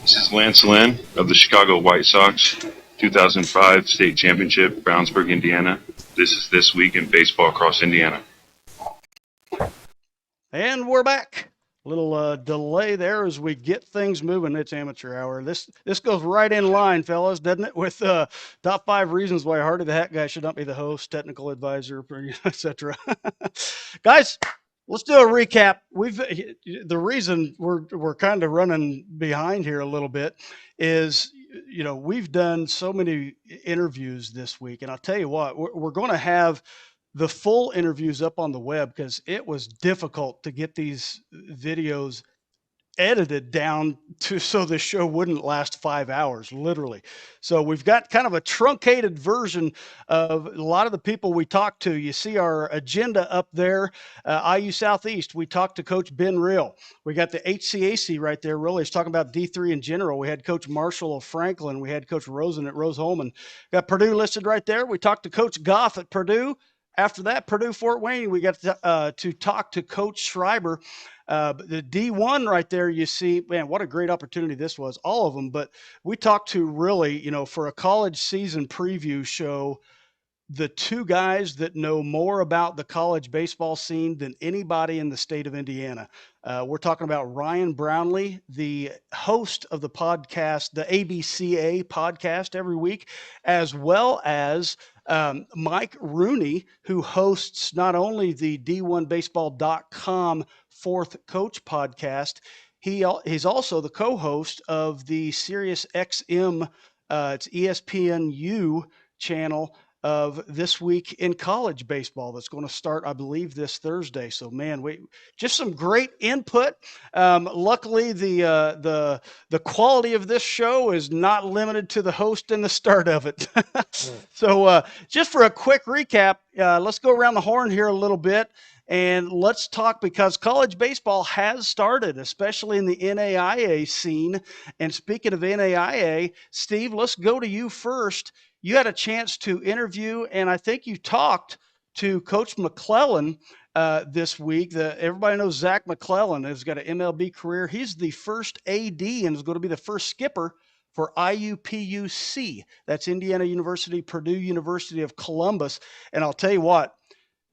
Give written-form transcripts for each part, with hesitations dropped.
This is Lynn of the Chicago White Sox, 2005 state championship, Brownsburg, Indiana. This is This Week in Baseball Across Indiana. And we're back. A little delay there as we get things moving. It's amateur hour. This goes right in line, fellas, doesn't it? With top 5 reasons why Hardy the Hat Guy should not be the host, technical advisor, etc. Guys, let's do a recap. The reason we're kind of running behind here a little bit is, we've done so many interviews this week, and I'll tell you what, we're going to have the full interviews up on the web because it was difficult to get these videos edited down to so the show wouldn't last 5 hours, literally. So we've got kind of a truncated version of a lot of the people we talked to. You see our agenda up there. IU Southeast, we talked to Coach Ben Real. We got the HCAC right there. Really, it's talking about D3 in general. We had Coach Marshall of Franklin. We had Coach Rosen at Rose Hulman. Got Purdue listed right there. We talked to Coach Goff at Purdue. After that, Purdue Fort Wayne, we got to talk to Coach Schreiber. The D1 right there, you see, man, what a great opportunity this was, all of them. But we talked to really, for a college season preview show, the 2 guys that know more about the college baseball scene than anybody in the state of Indiana. We're talking about Ryan Brownlee, the host of the podcast, the ABCA podcast every week, as well as Mike Rooney, who hosts not only the D1Baseball.com Fourth Coach podcast, he's also the co-host of the Sirius XM, it's ESPNU channel of This Week in College Baseball that's going to start, I believe, this Thursday. So, man, just some great input. Luckily, the quality of this show is not limited to the host and the start of it. So, just for a quick recap, let's go around the horn here a little bit. And let's talk, because college baseball has started, especially in the NAIA scene. And speaking of NAIA, Steve, let's go to you first. You had a chance to interview, and I think you talked to Coach McClellan this week. Everybody knows Zach McClellan has got an MLB career. He's the first AD and is going to be the first skipper for IUPUC. That's Indiana University, Purdue University of Columbus. And I'll tell you what,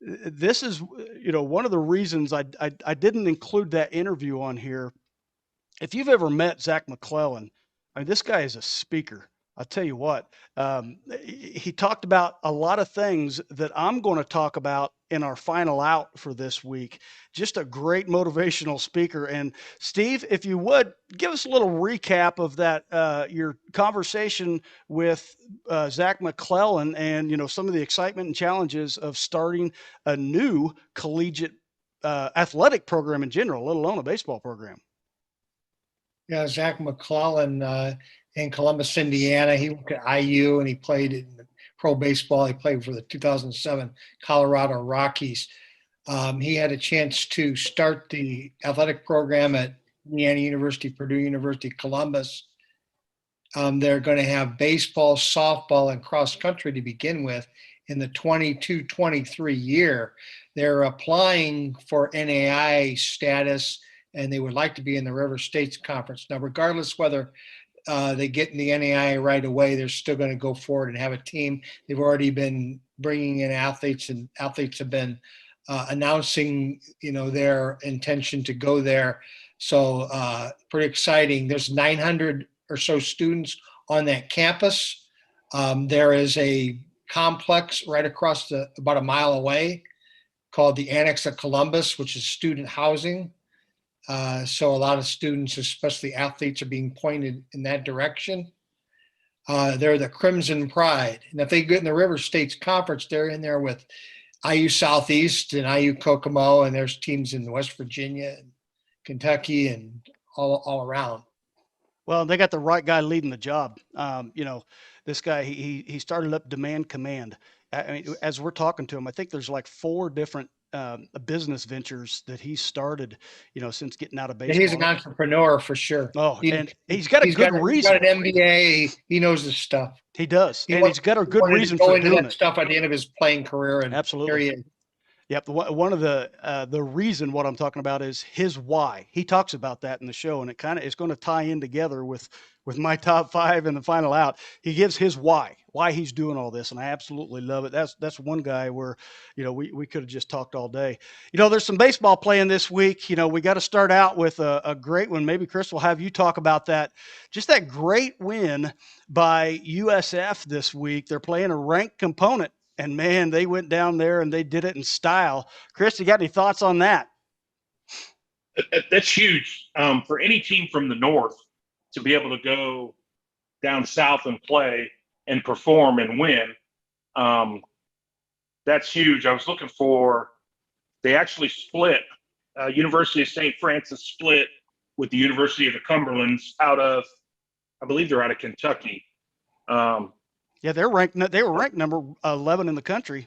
this is, one of the reasons I didn't include that interview on here. If you've ever met Zach McClellan, I mean, this guy is a speaker. I'll tell you what, he talked about a lot of things that I'm going to talk about in our final out for this week. Just a great motivational speaker. And Steve, if you would, give us a little recap of that, your conversation with Zach McClellan and, some of the excitement and challenges of starting a new collegiate athletic program in general, let alone a baseball program. Yeah, Zach McClellan in Columbus, Indiana. He went to IU and he played in pro baseball. He played for the 2007 Colorado Rockies. He had a chance to start the athletic program at Indiana University, Purdue University, Columbus. They're going to have baseball, softball, and cross country to begin with in the 22-23 year. They're applying for NAIA status, and they would like to be in the River States Conference. Now, regardless whether they get in the NAIA right away, they're still going to go forward and have a team. They've already been bringing in athletes, and athletes have been announcing, their intention to go there. So pretty exciting. There's 900 or so students on that campus. There is a complex right across about a mile away called the Annex of Columbus, which is student housing. So a lot of students, especially athletes, are being pointed in that direction. They're the Crimson Pride. And if they get in the River States Conference, they're in there with IU Southeast and IU Kokomo, and there's teams in West Virginia and Kentucky and all around. Well, they got the right guy leading the job. This guy, he started up Demand Command. I mean, as we're talking to him, I think there's like 4 different business ventures that he started, since getting out of baseball. He's an entrepreneur for sure. Oh, and he's got a good reason. He's got an MBA. He knows his stuff. He does, and he's got a good reason for doing that it. Stuff at the end of his playing career, and absolutely. Here he is. Yep. One of the reason what I'm talking about is his why. He talks about that in the show, and it's going to tie in together with my top 5 and the final out. He gives his why he's doing all this, and I absolutely love it. That's one guy where, we could have just talked all day. There's some baseball playing this week. We got to start out with a great one. Maybe Chris will have you talk about that. Just that great win by USF this week. They're playing a ranked component. And, man, they went down there and they did it in style. Chris, you got any thoughts on that? That's huge for any team from the north to be able to go down south and play and perform and win. That's huge. I was looking they actually split. University of St. Francis split with the University of the Cumberlands I believe they're out of Kentucky. Yeah, they were ranked number 11 in the country.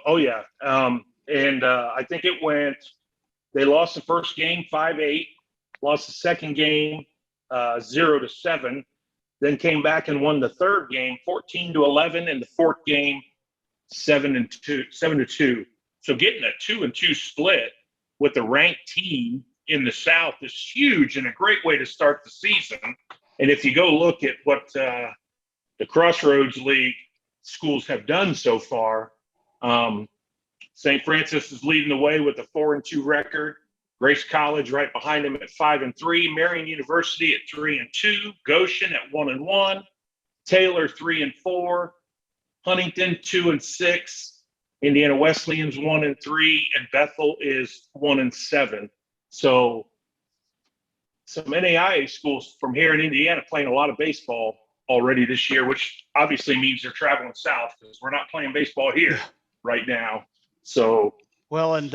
Oh yeah. I think they lost the first game 5-8, lost the second game 0-7, then came back and won the third game 14-11, and the fourth game 7-2. So getting a 2-2 split with a ranked team in the South is huge and a great way to start the season. And if you go look at what the Crossroads League schools have done so far, St. Francis is leading the way with a 4-2 record. Grace College right behind them at 5-3. Marion University at 3-2. Goshen at 1-1. Taylor 3-4. Huntington 2-6. Indiana Wesleyan's 1-3, and Bethel is 1-7. So some NAIA schools from here in Indiana playing a lot of baseball already this year, which obviously means they're traveling south because we're not playing baseball here right now. So well, and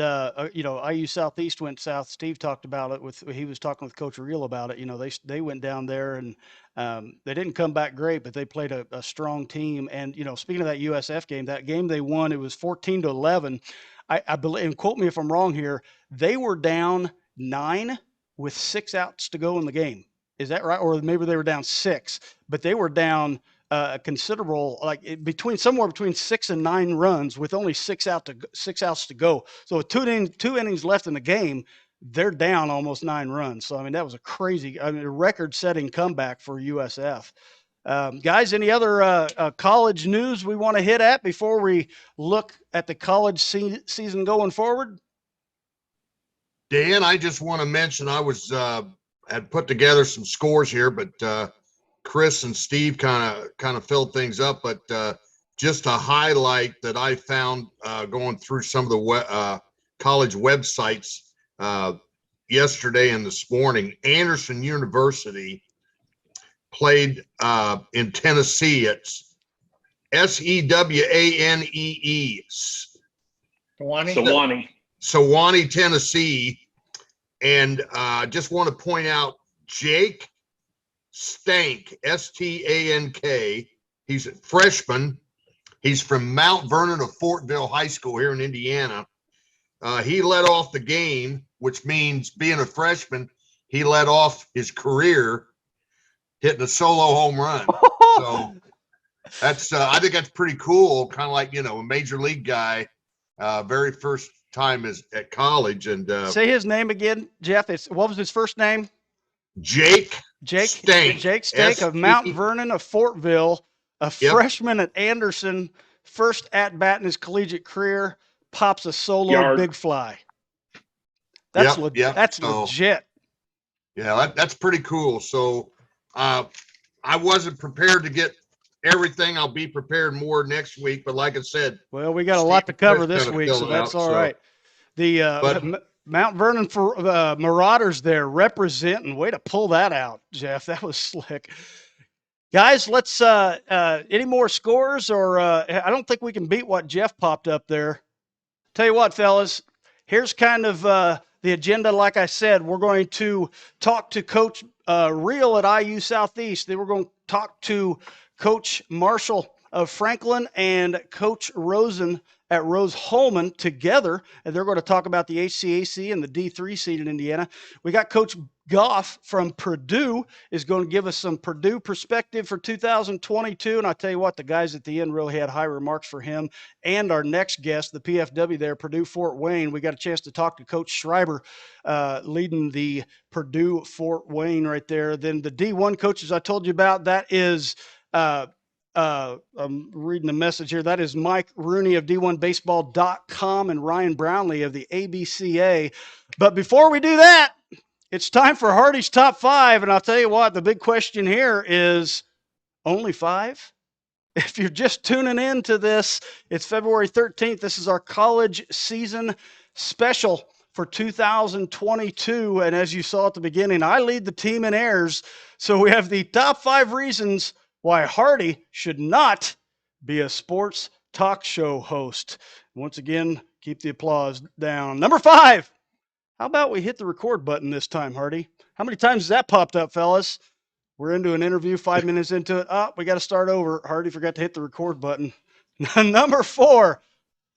IU Southeast went south. Steve talked about it he was talking with Coach Reel about it. They went down there and they didn't come back great, but they played a strong team. And speaking of that USF game, that game they won, it was 14-11. I believe, and quote me if I'm wrong here, they were down 9 with 6 outs to go in the game. Is that right? Or maybe they were down 6, but they were down a considerable, somewhere between 6 and 9 runs with only 6 outs to go. So with two innings left in the game, they're down almost 9 runs. So that was a record-setting comeback for USF. Guys, any other college news we want to hit at before we look at the college season going forward? Dan, I just want to mention I had put together some scores here, but Chris and Steve kind of filled things up. But just a highlight that I found going through some of the college websites yesterday and this morning, Anderson University played in Tennessee. It's Sewanee. Sewanee, Tennessee. And just want to point out Jake Stank, Stank. He's a freshman. He's from Mount Vernon of Fortville High School here in Indiana. He led off the game, which means being a freshman, he led off his career hitting a solo home run. So that's I think that's pretty cool. Kind of like, a major league guy, very first time at college. And say his name again, Jeff. What was his first name? Jake Stank. Jake Stank of Mount Vernon of Fortville, a freshman at Anderson, first at bat in his collegiate career, pops a solo big fly. That's legit. Yeah, that's pretty cool. So I wasn't prepared to get everything. I'll be prepared more next week. But like I said, well, we got a lot to cover this week, so that's all right. The Mount Vernon for Marauders there representing. Way to pull that out, Jeff. That was slick. Guys, let's any more scores, or I don't think we can beat what Jeff popped up there. Tell you what, fellas, here's kind of the agenda. Like I said, we're going to talk to Coach Reel at IU Southeast. Then we're going to talk to Coach Marshall of Franklin and Coach Rosen at Rose Hulman together, and they're going to talk about the HCAC and the D3 seed in Indiana. We got Coach Goff from Purdue is going to give us some Purdue perspective for 2022, and I tell you what, the guys at the end really had high remarks for him. And our next guest, the PFW there, Purdue Fort Wayne, we got a chance to talk to Coach Schreiber, leading the Purdue Fort Wayne right there. Then the D1 coaches I told you about, that is I'm reading the message here. That is Mike Rooney of D1Baseball.com and Ryan Brownlee of the ABCA. But before we do that, it's time for Hardy's Top 5. And I'll tell you what, the big question here is only 5? If you're just tuning in to this, it's February 13th. This is our college season special for 2022. And as you saw at the beginning, I lead the team in errors. So we have the top 5 reasons why Hardy should not be a sports talk show host. Once again, keep the applause down. Number 5. How about we hit the record button this time, Hardy? How many times has that popped up, fellas? We're into an interview, 5 minutes into it. Oh, we got to start over. Hardy forgot to hit the record button. Number 4.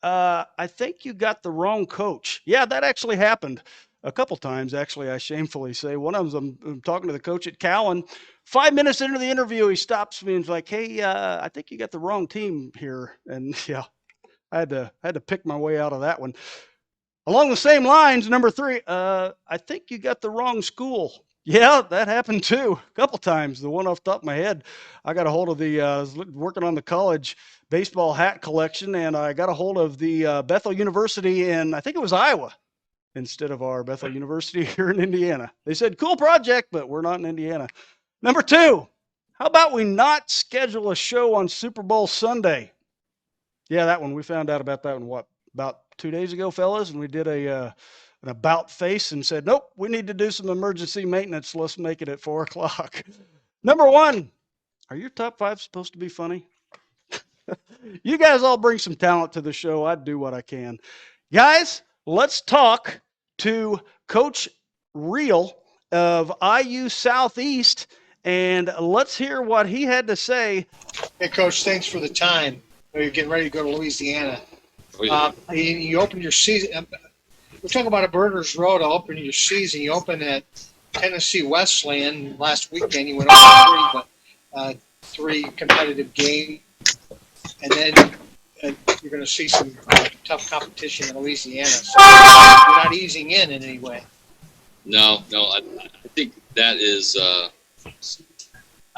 I think you got the wrong coach. Yeah, that actually happened a couple times, actually, I shamefully say. One of them, I'm talking to the coach at Cowan. 5 minutes into the interview, he stops me and is like, hey, I think you got the wrong team here. And yeah, I had to pick my way out of that one. Along the same lines, number 3, I think you got the wrong school. Yeah, that happened too, a couple times. The one off the top of my head, I got a hold of I was working on the college baseball hat collection, and I got a hold of the Bethel University in, I think it was Iowa, instead of our Bethel University here in Indiana. They said, cool project, but we're not in Indiana. Number 2, how about we not schedule a show on Super Bowl Sunday? Yeah, that one. We found out about that one, about 2 days ago, fellas, and we did an about face and said, nope, we need to do some emergency maintenance. Let's make it at 4 o'clock. Number 1, are your top 5 supposed to be funny? You guys all bring some talent to the show. I do what I can. Guys, let's talk to Coach Reel of IU Southeast, and let's hear what he had to say. Hey, Coach, thanks for the time. You're getting ready to go to Louisiana. Oh, yeah. You opened your season. We're talking about a Birders Road to open your season. You opened at Tennessee Wesleyan last weekend. You went over 3 competitive games. And then you're going to see some tough competition in Louisiana. So you're not easing in any way. No. I think that is. I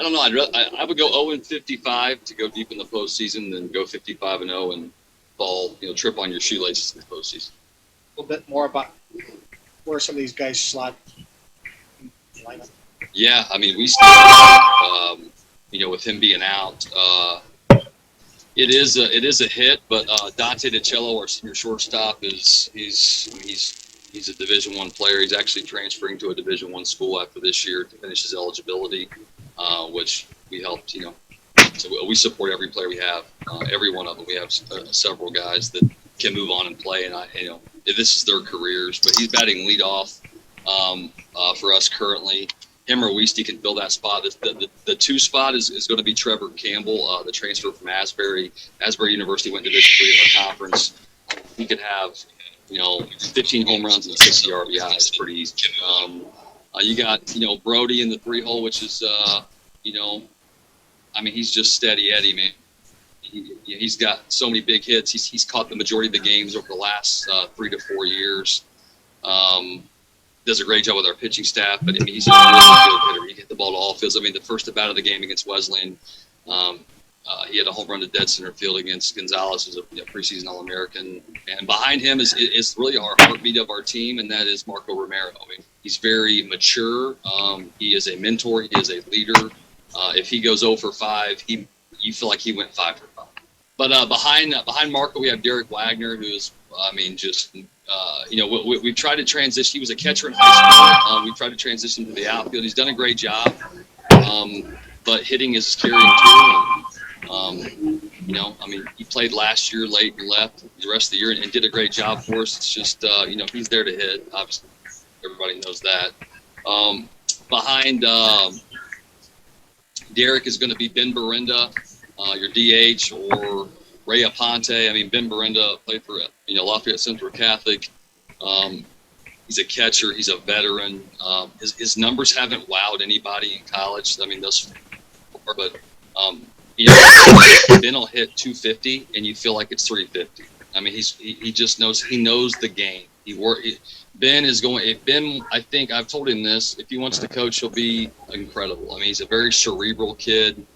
don't know. I would go 0-55 to go deep in the postseason, than go 55-0 and fall, trip on your shoelaces in the postseason. A little bit more about where some of these guys slot in the lineup. Yeah, I mean, we still, with him being out, it is a hit. But Dante DiCello, our senior shortstop, he's a Division I player. He's actually transferring to a Division I school after this year to finish his eligibility, which we helped. So we support every player we have, every one of them. We have several guys that can move on and play, and this is their careers. But he's batting leadoff for us currently. Him or Weisty can fill that spot. The 2 spot is going to be Trevor Campbell, the transfer from Asbury. Asbury University went Division III in the conference. He could have 15 home runs and 60 RBIs. It's pretty easy. You got Brody in the 3-hole, which is he's just steady Eddie, man. He's got so many big hits. He's caught the majority of the games over the last 3 to 4 years. Does a great job with our pitching staff, but he's a really good hitter. He hit the ball to all fields. The first at bat of the game against Wesleyan, he had a home run to dead center field against Gonzalez, who's a preseason All-American. And behind him is really our heartbeat of our team, and that is Marco Romero. He's very mature. He is a mentor. He is a leader. If he goes 0 for 5, you feel like he went 5 for 5. But behind Marco, we have Derek Wagner, who's we've tried to transition. He was a catcher in high school. We tried to transition to the outfield. He's done a great job, but hitting is carrying too. He played last year late and left the rest of the year and did a great job for us. It's just he's there to hit. Obviously, everybody knows that. Behind Derek is going to be Ben Berenda. your DH, or Ray Aponte. I mean, Ben Berenda played for Lafayette Central Catholic. He's a catcher. He's a veteran. His numbers haven't wowed anybody in college. I mean, those far, but Ben will hit 250, and you feel like it's 350. I mean, he just knows the game. Ben is going. If Ben, I think I've told him this. If he wants to coach, he'll be incredible. I mean, he's a very cerebral kid.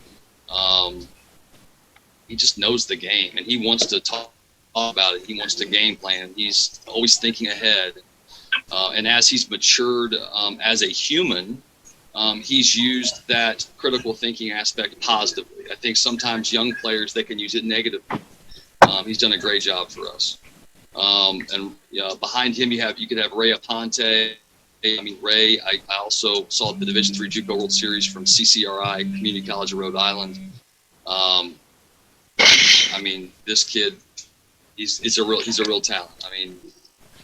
He just knows the game, and he wants to talk about it. He wants to game plan. He's always thinking ahead. And as he's matured as a human, he's used that critical thinking aspect positively. I think sometimes young players, they can use it negatively. He's done a great job for us. And behind him, you could have Ray Aponte. I mean, Ray, I also saw the Division III JUCO World Series from CCRI, Community College of Rhode Island. I mean, this kid, he's a real talent. I mean,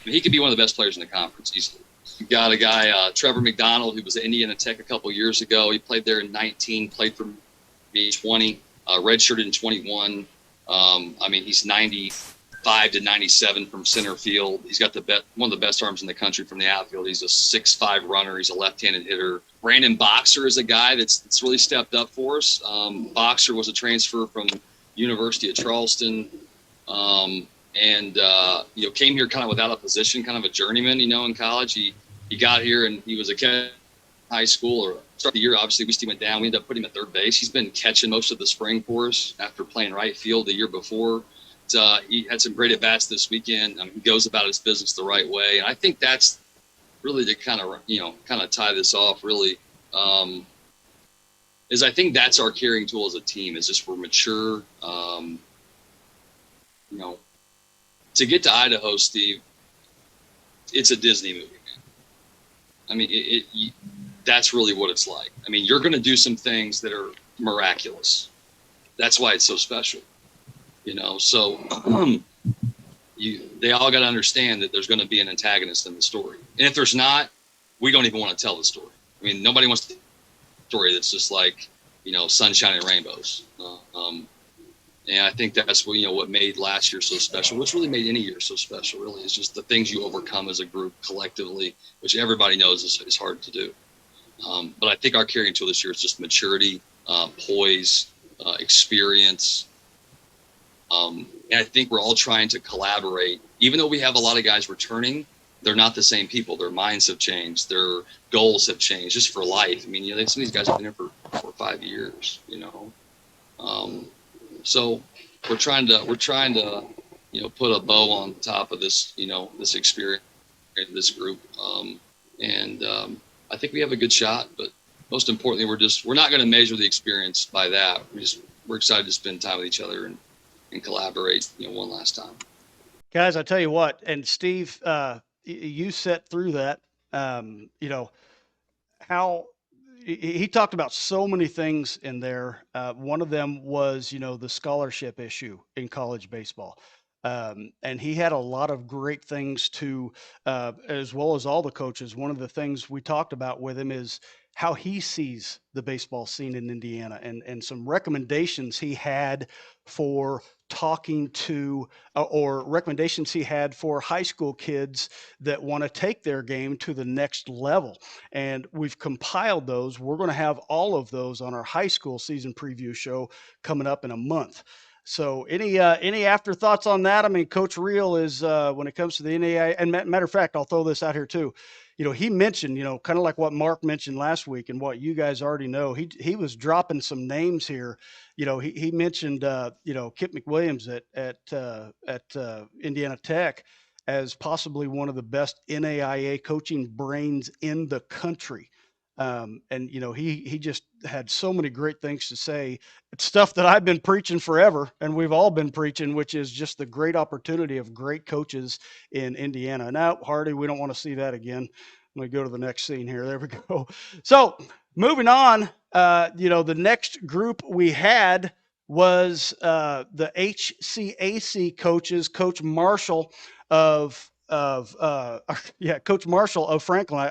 he could be one of the best players in the conference easily. You got a guy, Trevor McDonald, who was at Indiana Tech a couple years ago. He played there in 19, played for me 20, redshirted in 21. I mean, he's 95 to 97 from center field. He's got one of the best arms in the country from the outfield. He's a 6'5" runner. He's a left-handed hitter. Brandon Boxer is a guy that's really stepped up for us. Boxer was a transfer from University of Charleston. And came here kind of without a position, kind of a journeyman, in college. He got here and he was a catcher in high school, or start the year, obviously, we went down. We ended up putting him at third base. He's been catching most of the spring for us after playing right field the year before. He had some great at-bats this weekend. He goes about his business the right way. And I think that's really to kind of tie this off, really, is I think that's our carrying tool as a team, is just we're mature, To get to Idaho, Steve, it's a Disney movie, man. I mean, that's really what it's like. I mean, you're going to do some things that are miraculous. That's why it's so special, So they all got to understand that there's going to be an antagonist in the story. And if there's not, we don't even want to tell the story. I mean, nobody wants a story that's just like, sunshine and rainbows. And I think that's what made last year so special, which really made any year so special, really, is just the things you overcome as a group collectively, which everybody knows is hard to do. But I think our carrying tool this year is just maturity, poise, experience. And I think we're all trying to collaborate. Even though we have a lot of guys returning, they're not the same people. Their minds have changed. Their goals have changed just for life. I mean, some of these guys have been here for 4 or 5 years, So we're trying to put a bow on top of this, this experience, this group. I think we have a good shot, but most importantly, we're not going to measure the experience by that. We're excited to spend time with each other and collaborate, one last time. Guys, I tell you what, and Steve, you sat through that, how he talked about so many things in there. One of them was, the scholarship issue in college baseball. And he had a lot of great things to, as well as all the coaches. One of the things we talked about with him is how he sees the baseball scene in Indiana, and some recommendations he had for talking to, or recommendations he had for high school kids that want to take their game to the next level. And we've compiled those. We're going to have all of those on our high school season preview show coming up in a month. So any afterthoughts on that? I mean, Coach Reel is, when it comes to the NAIA, and matter of fact, I'll throw this out here too. He mentioned, kind of like what Mark mentioned last week and what you guys already know, he was dropping some names here. He mentioned, Kip McWilliams at Indiana Tech as possibly one of the best NAIA coaching brains in the country. And he just had so many great things to say. It's stuff that I've been preaching forever, and we've all been preaching, which is just the great opportunity of great coaches in Indiana. Now, Hardy, we don't want to see that again. I'm going to go to the next scene here. There we go. So moving on, the next group we had was the HCAC coaches, Coach Marshall of Coach Marshall of Franklin.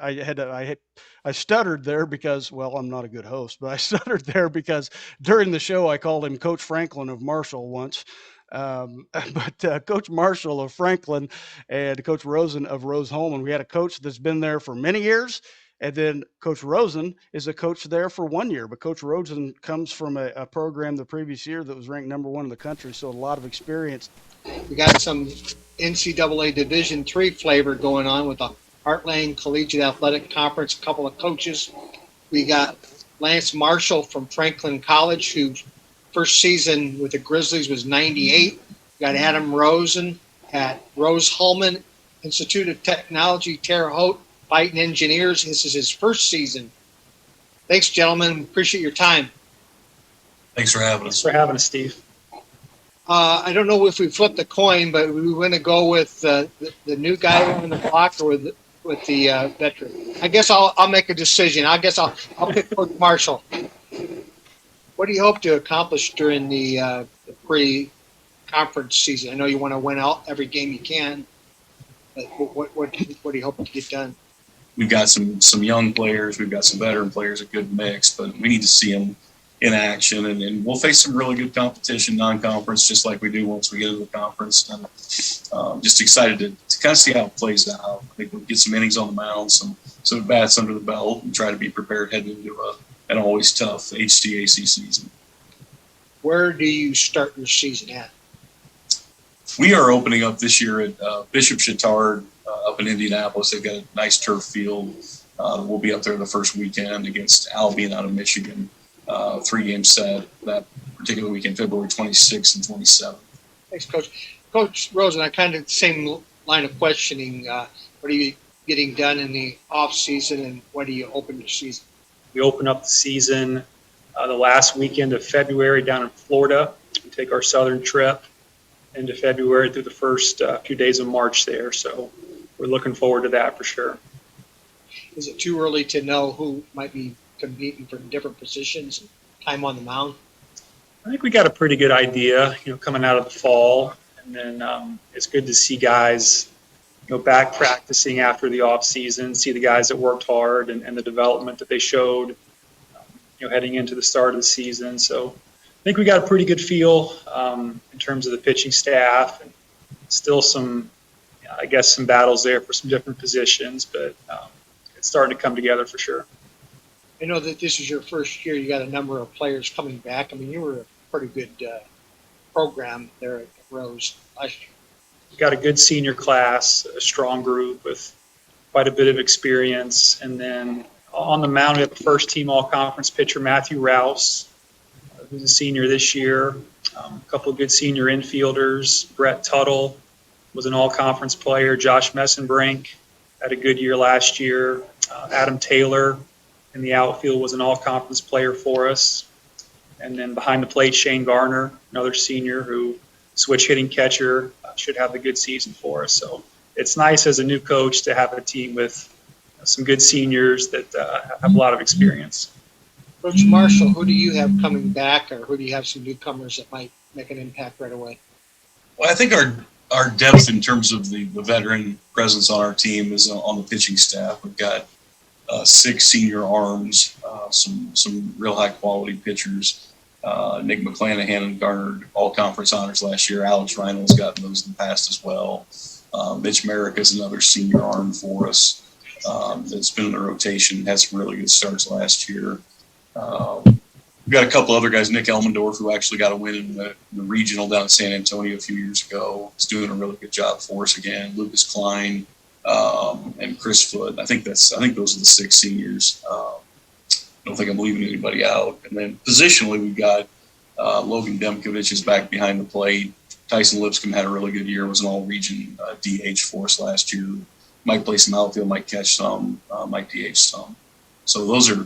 I stuttered there because, well, I'm not a good host, but I stuttered there because during the show I called him Coach Franklin of Marshall once. But Coach Marshall of Franklin and Coach Rosen of Rose Hulman, we had a coach that's been there for many years. And then Coach Rosen is a coach there for 1 year. But Coach Rosen comes from a program the previous year that was ranked #1 in the country. So a lot of experience. We got some NCAA Division III flavor going on with the Heartland Collegiate Athletic Conference, a couple of coaches. We got Lance Marshall from Franklin College, whose first season with the Grizzlies was 98. We got Adam Rosen at Rose Hulman Institute of Technology, Terre Haute, Fighting Engineers. This is his first season. Thanks, gentlemen. Appreciate your time. Thanks for having us. Thanks for having us, Steve. I don't know if we flipped the coin, but we want to go with the new guy on the block or with the veteran. I guess I'll make a decision. I guess I'll pick Coach Marshall. What do you hope to accomplish during the pre-conference season? I know you want to win out every game you can, but what do you hope to get done? We've got some young players. We've got some veteran players, a good mix, but we need to see them in action, and we'll face some really good competition, non-conference, just like we do once we get into the conference. And just excited to kind of see how it plays out. I think we'll get some innings on the mound, some at-bats under the belt, and try to be prepared heading into an always tough HTAC season. Where do you start your season at? We are opening up this year at Bishop Chatard up in Indianapolis. They've got a nice turf field. We'll be up there the first weekend against Albion out of Michigan. 3-game set that particular weekend, February 26th and 27th. Thanks, Coach. Coach Rosen, I kind of the same line of questioning. What are you getting done in the off season, and what do you open your season? We open up the season the last weekend of February down in Florida. We take our southern trip into February through the first few days of March there. So we're looking forward to that for sure. Is it too early to know who might be competing for different positions and time on the mound? I think we got a pretty good idea, coming out of the fall. And then it's good to see guys, back practicing after the off season, see the guys that worked hard and the development that they showed, heading into the start of the season. So I think we got a pretty good feel in terms of the pitching staff, and still some battles there for some different positions, but it's starting to come together for sure. I know that this is your first year. You got a number of players coming back. I mean, you were a pretty good program there at Rose last year. We got a good senior class, a strong group with quite a bit of experience. And then on the mound, we have the first team all-conference pitcher, Matthew Rouse, who's a senior this year. A couple of good senior infielders. Brett Tuttle was an all-conference player. Josh Messenbrink had a good year last year. Adam Taylor in the outfield was an all-conference player for us. And then behind the plate, Shane Garner, another senior who switch hitting catcher, should have a good season for us. So it's nice as a new coach to have a team with some good seniors that have a lot of experience. Coach Marshall, who do you have coming back, or who do you have some newcomers that might make an impact right away? Well, I think our depth in terms of the veteran presence on our team is on the pitching staff. We've got 6 senior arms, some real high quality pitchers. Nick McClanahan garnered all conference honors last year. Alex Reinald's gotten those in the past as well. Mitch Merrick is another senior arm for us that's been in the rotation, had some really good starts last year. We've got a couple other guys, Nick Elmendorf, who actually got a win in the regional down in San Antonio a few years ago. He's doing a really good job for us again. Lucas Klein and Chris Foote. I think those are the 6 seniors. I don't think I'm leaving anybody out. And then positionally, we've got Logan Demkovich is back behind the plate. Tyson Lipscomb had a really good year, was an all-region DH for us last year. Might play some outfield, might catch some, might DH some. So those are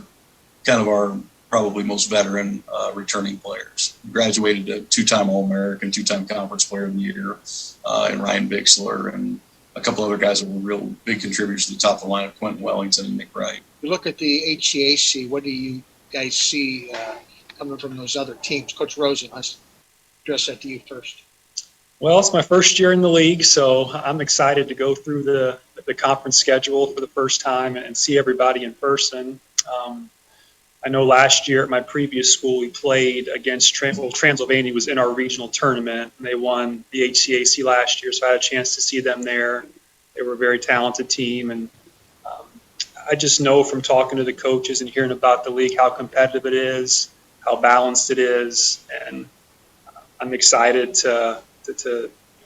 kind of our probably most veteran returning players. Graduated a 2-time All-American, 2-time Conference Player of the Year, and Ryan Bixler, and a couple other guys that were real big contributors to the top of the lineup, Quentin Wellington and Nick Wright. You look at the HCAC, what do you guys see coming from those other teams? Coach Rosen, let's address that to you first. Well, it's my first year in the league, so I'm excited to go through the conference schedule for the first time and see everybody in person. I know last year at my previous school, we played against Transylvania was in our regional tournament, and they won the HCAC last year, so I had a chance to see them there. They were a very talented team, and I just know from talking to the coaches and hearing about the league how competitive it is, how balanced it is, and I'm excited to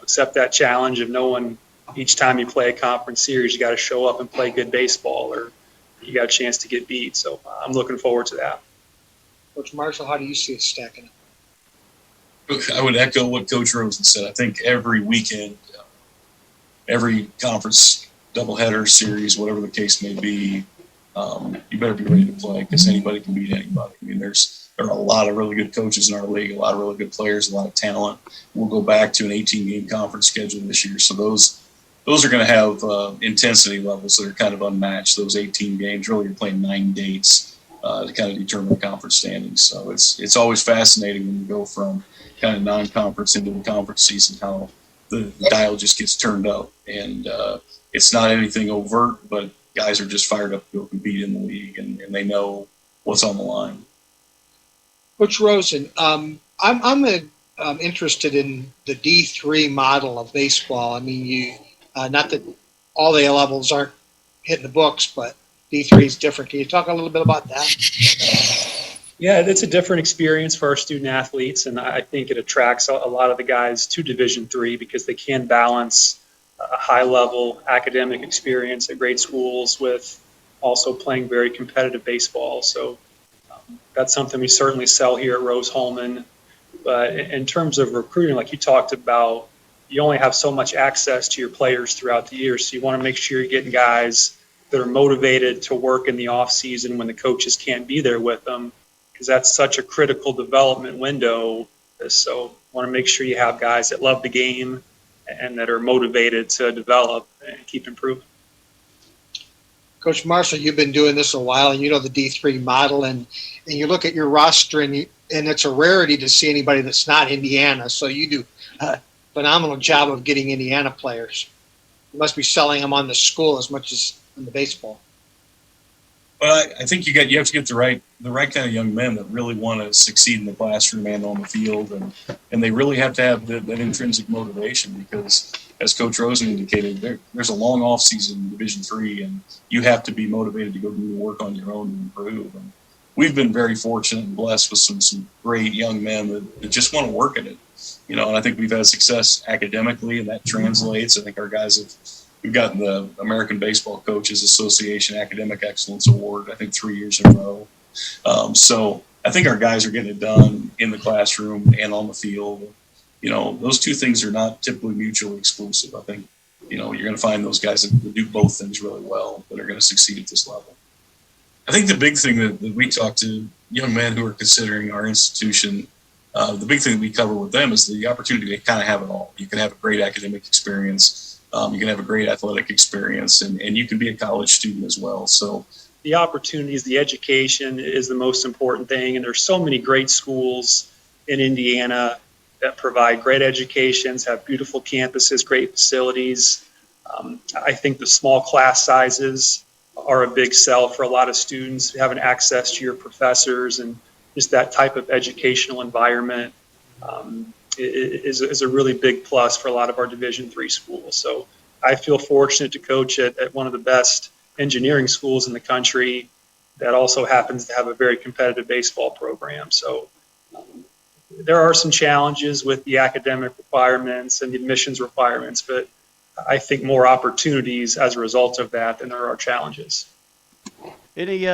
accept that challenge of knowing each time you play a conference series, you got to show up and play good baseball, or you got a chance to get beat. So I'm looking forward to that. Coach Marshall, how do you see it stacking up? I would echo what Coach Rosen said. I think every weekend, every conference doubleheader series, whatever the case may be, you better be ready to play because anybody can beat anybody. I mean, there are a lot of really good coaches in our league, a lot of really good players, a lot of talent. We'll go back to an 18-game conference schedule this year, so those are going to have intensity levels that are kind of unmatched. Those 18 games, really, you're playing 9 dates to kind of determine conference standings. So it's always fascinating when you go from kind of non-conference into the conference season, how the dial just gets turned up. And it's not anything overt, but guys are just fired up to go compete in the league, and they know what's on the line. Coach Rosen, I'm interested in the D3 model of baseball. I mean, not that all the A levels aren't hitting the books, but D3 is different. Can you talk a little bit about that? Yeah, it's a different experience for our student athletes, and I think it attracts a lot of the guys to Division III because they can balance a high-level academic experience at great schools with also playing very competitive baseball. So that's something we certainly sell here at Rose Hulman. But in terms of recruiting, like you talked about, you only have so much access to your players throughout the year. So you want to make sure you're getting guys that are motivated to work in the off season when the coaches can't be there with them, because that's such a critical development window. So you want to make sure you have guys that love the game and that are motivated to develop and keep improving. Coach Marshall, you've been doing this a while, and you know the D3 model, and you look at your roster, and it's a rarity to see anybody that's not Indiana. So you do a phenomenal job of getting Indiana players. You must be selling them on the school as much as on the baseball. Well, I think you have to get the right kind of young men that really want to succeed in the classroom and on the field, and they really have to have that intrinsic motivation because, as Coach Rosen indicated, there's a long off season in Division III, and you have to be motivated to go do the work on your own and improve. And we've been very fortunate and blessed with some great young men that just want to work at it, and I think we've had success academically, and that translates. I think our guys we've gotten the American Baseball Coaches Association Academic Excellence Award, I think 3 years in a row. So I think our guys are getting it done in the classroom and on the field. Those two things are not typically mutually exclusive. I think, you're going to find those guys that do both things really well that are going to succeed at this level. I think the big thing that we talk to young men who are considering our institution, the big thing that we cover with them is the opportunity to kind of have it all. You can have a great academic experience. You can have a great athletic experience, and you can be a college student as well. So the opportunities, the education is the most important thing. And there's so many great schools in Indiana that provide great educations, have beautiful campuses, great facilities. I think the small class sizes are a big sell for a lot of students, having access to your professors and just that type of educational environment. Is a really big plus for a lot of our Division III schools. So I feel fortunate to coach at one of the best engineering schools in the country that also happens to have a very competitive baseball program. So there are some challenges with the academic requirements and the admissions requirements, but I think more opportunities as a result of that than there are challenges. Any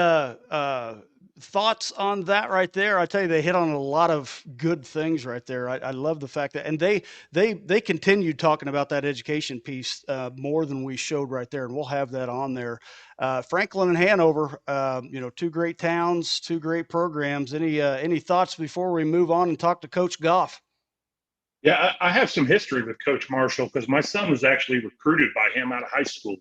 thoughts on that right there? I tell you, they hit on a lot of good things right there. I love the fact that, and they continued talking about that education piece more than we showed right there, and we'll have that on there. Franklin and Hanover, two great towns, two great programs. Any thoughts before we move on and talk to Coach Goff? Yeah, I have some history with Coach Marshall because my son was actually recruited by him out of high school.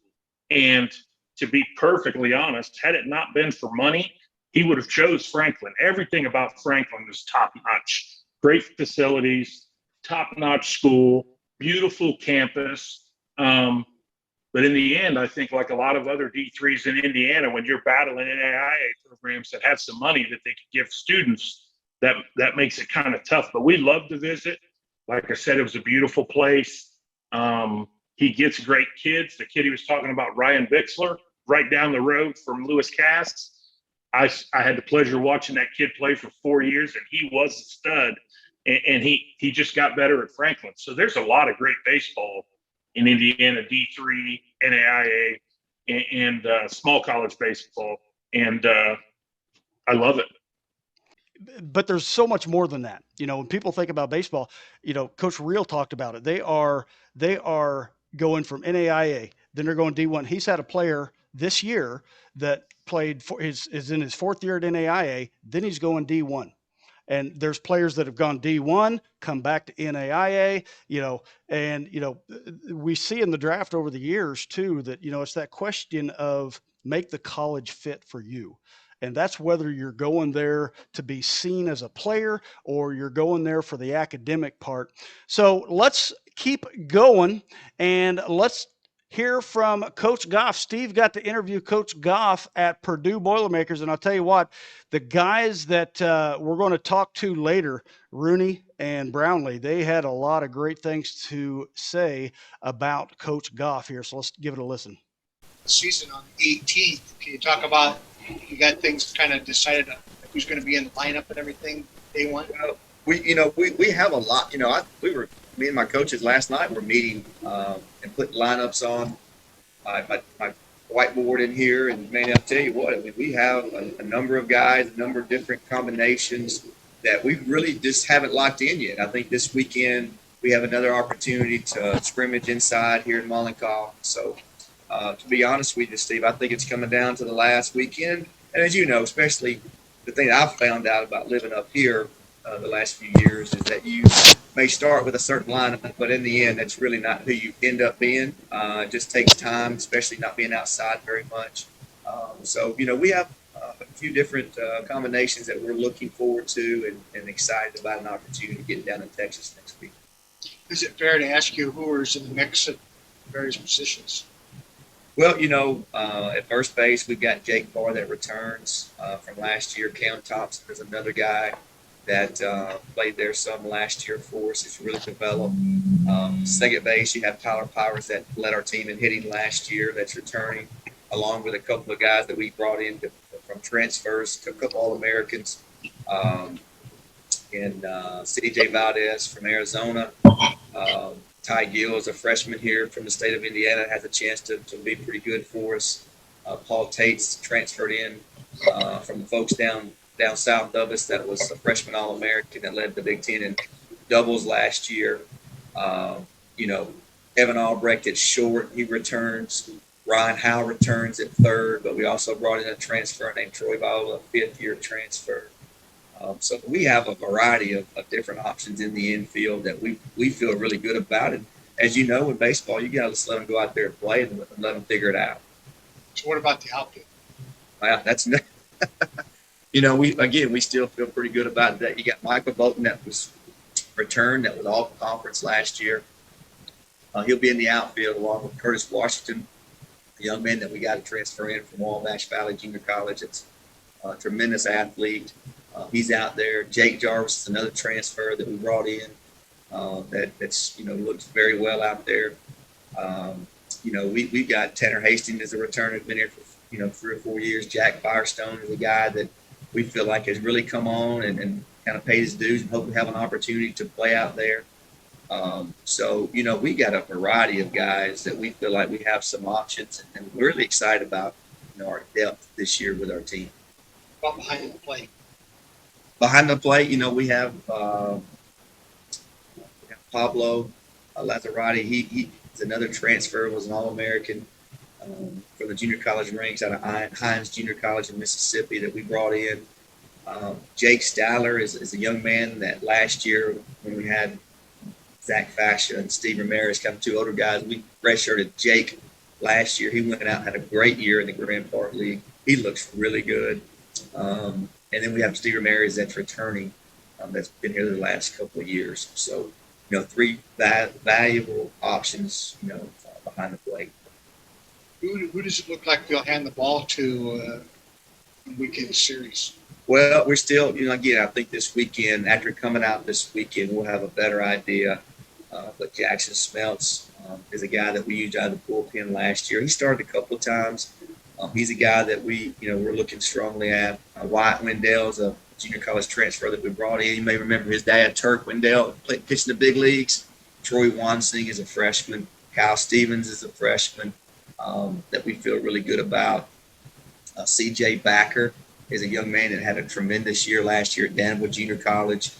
And to be perfectly honest, had it not been for money, he would have chose Franklin. Everything about Franklin was top notch. Great facilities, top notch school. beautiful campus. But in the end, I think like a lot of other D3s in Indiana, when you're battling NAIA programs that have some money that they could give students, that makes it kind of tough. But we love to visit. Like I said, it was a beautiful place. He gets great kids. The kid he was talking about, Ryan Bixler, right down the road from Lewis Cass. I had the pleasure of watching that kid play for 4 years, and he was a stud. And he just got better at Franklin. So there's a lot of great baseball in Indiana, D3, NAIA, and small college baseball. And I love it. But there's so much more than that. When people think about baseball, Coach Reel talked about it. They are going from NAIA, then they're going D1. He's had a player this year that played is in his 4th year at NAIA, then he's going D1. And there's players that have gone D1, come back to NAIA, we see in the draft over the years too, that, it's that question of make the college fit for you. And that's whether you're going there to be seen as a player or you're going there for the academic part. So let's keep going and let's hear from Coach Goff. Steve got to interview Coach Goff at Purdue Boilermakers. And I'll tell you what, the guys that we're going to talk to later, Rooney and Brownlee, they had a lot of great things to say about Coach Goff here. So let's give it a listen. Season on the 18th. Can you talk about, you got things kind of decided on who's going to be in the lineup and everything day one? We have a lot. Me and my coaches last night were meeting and putting lineups on my whiteboard in here. And man, I'll tell you what, we have a number of guys, a number of different combinations that we really just haven't locked in yet. I think this weekend we have another opportunity to scrimmage inside here in Mollencaw. So to be honest with you, Steve, I think it's coming down to the last weekend. And as you know, especially the thing I've found out about living up here the last few years is that you may start with a certain lineup, but in the end, that's really not who you end up being. It just takes time, especially not being outside very much. So we have a few different combinations that we're looking forward to and excited about an opportunity to get down in Texas next week. Is it fair to ask you who is in the mix at various positions? Well, at first base, we've got Jake Barr that returns from last year. Cam Thompson is another guy that played there some last year for us. It's really developed. Second base, you have Tyler Powers that led our team in hitting last year that's returning, along with a couple of guys that we brought in from transfers, a couple All-Americans, and C.J. Valdez from Arizona. Ty Gill is a freshman here from the state of Indiana, has a chance to be pretty good for us. Paul Tate's transferred in from the folks down south of us that was a freshman All-American that led the Big Ten in doubles last year. Evan Albrecht at short, he returns. Ryan Howe returns at third, but we also brought in a transfer named Troy Viola, a fifth-year transfer. So we have a variety of different options in the infield that we feel really good about. And as you know, in baseball, you got to just let them go out there and play and let them figure it out. So what about the outfield? Well, that's we still feel pretty good about that. You got Michael Bolton that was returned, that was all conference last year. He'll be in the outfield along with Curtis Washington, a young man that we got to transfer in from Wabash Valley Junior College. It's a tremendous athlete. He's out there. Jake Jarvis is another transfer that we brought in that's looks very well out there. We've got Tanner Hastings as a returner, been here for 3 or 4 years. Jack Firestone is a guy that we feel like has really come on and kind of paid his dues and hopefully have an opportunity to play out there. We got a variety of guys that we feel like we have some options and we're really excited about our depth this year with our team. About behind the plate? Behind the plate, we have Pablo Lazarati. He's another transfer, was an All-American from the junior college ranks out of Hines Junior College in Mississippi that we brought in. Jake Stahler is a young man that last year when we had Zach Fascia and Steve Ramirez, kind of two older guys, we redshirted Jake last year. He went out and had a great year in the Grand Park League. He looks really good. And then we have Steve Ramirez that's returning, that's been here the last couple of years. So three valuable options, behind the plate. Who does it look like they'll hand the ball to in weekend series? Well, we're still, again, I think this weekend, after coming out this weekend, we'll have a better idea. But Jackson Smeltz is a guy that we used out of the bullpen last year. He started a couple of times. He's a guy that we're looking strongly at. Wyatt Wendell is a junior college transfer that we brought in. You may remember his dad, Turk Wendell, pitched in the big leagues. Troy Wansing is a freshman. Kyle Stevens is a freshman that we feel really good about. C.J. Backer is a young man that had a tremendous year last year at Danville Junior College.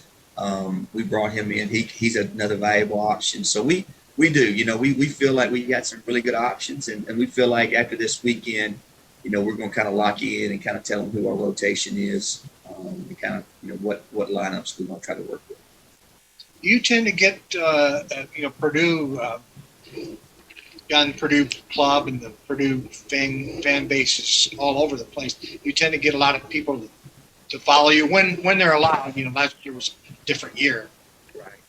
We brought him in. He's another valuable option. So we do. We feel like we got some really good options, and we feel like after this weekend, we're going to kind of lock you in and kind of tell them who our rotation is, and kind of what lineups we want to try to work with. You tend to get Purdue. Young Purdue club and the Purdue fan bases all over the place. You tend to get a lot of people to follow you when they're allowed. Last year was a different year. Right.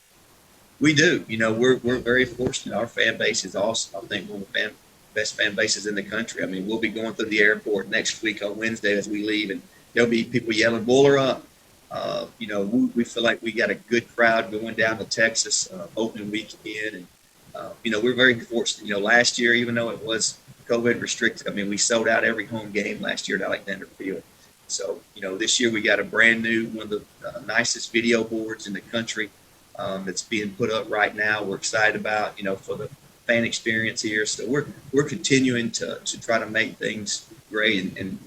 We do. We're very fortunate. Our fan base is also, I think, one of the best fan bases in the country. I mean, we'll be going through the airport next week on Wednesday as we leave, and there'll be people yelling "Buller up." We feel like we got a good crowd going down to Texas opening weekend, and we're very fortunate. Last year, even though it was COVID restricted, I mean, we sold out every home game last year at Alexander Field. So, this year we got a brand new, one of the nicest video boards in the country that's being put up right now. We're excited about, for the fan experience here. So we're continuing to try to make things great. And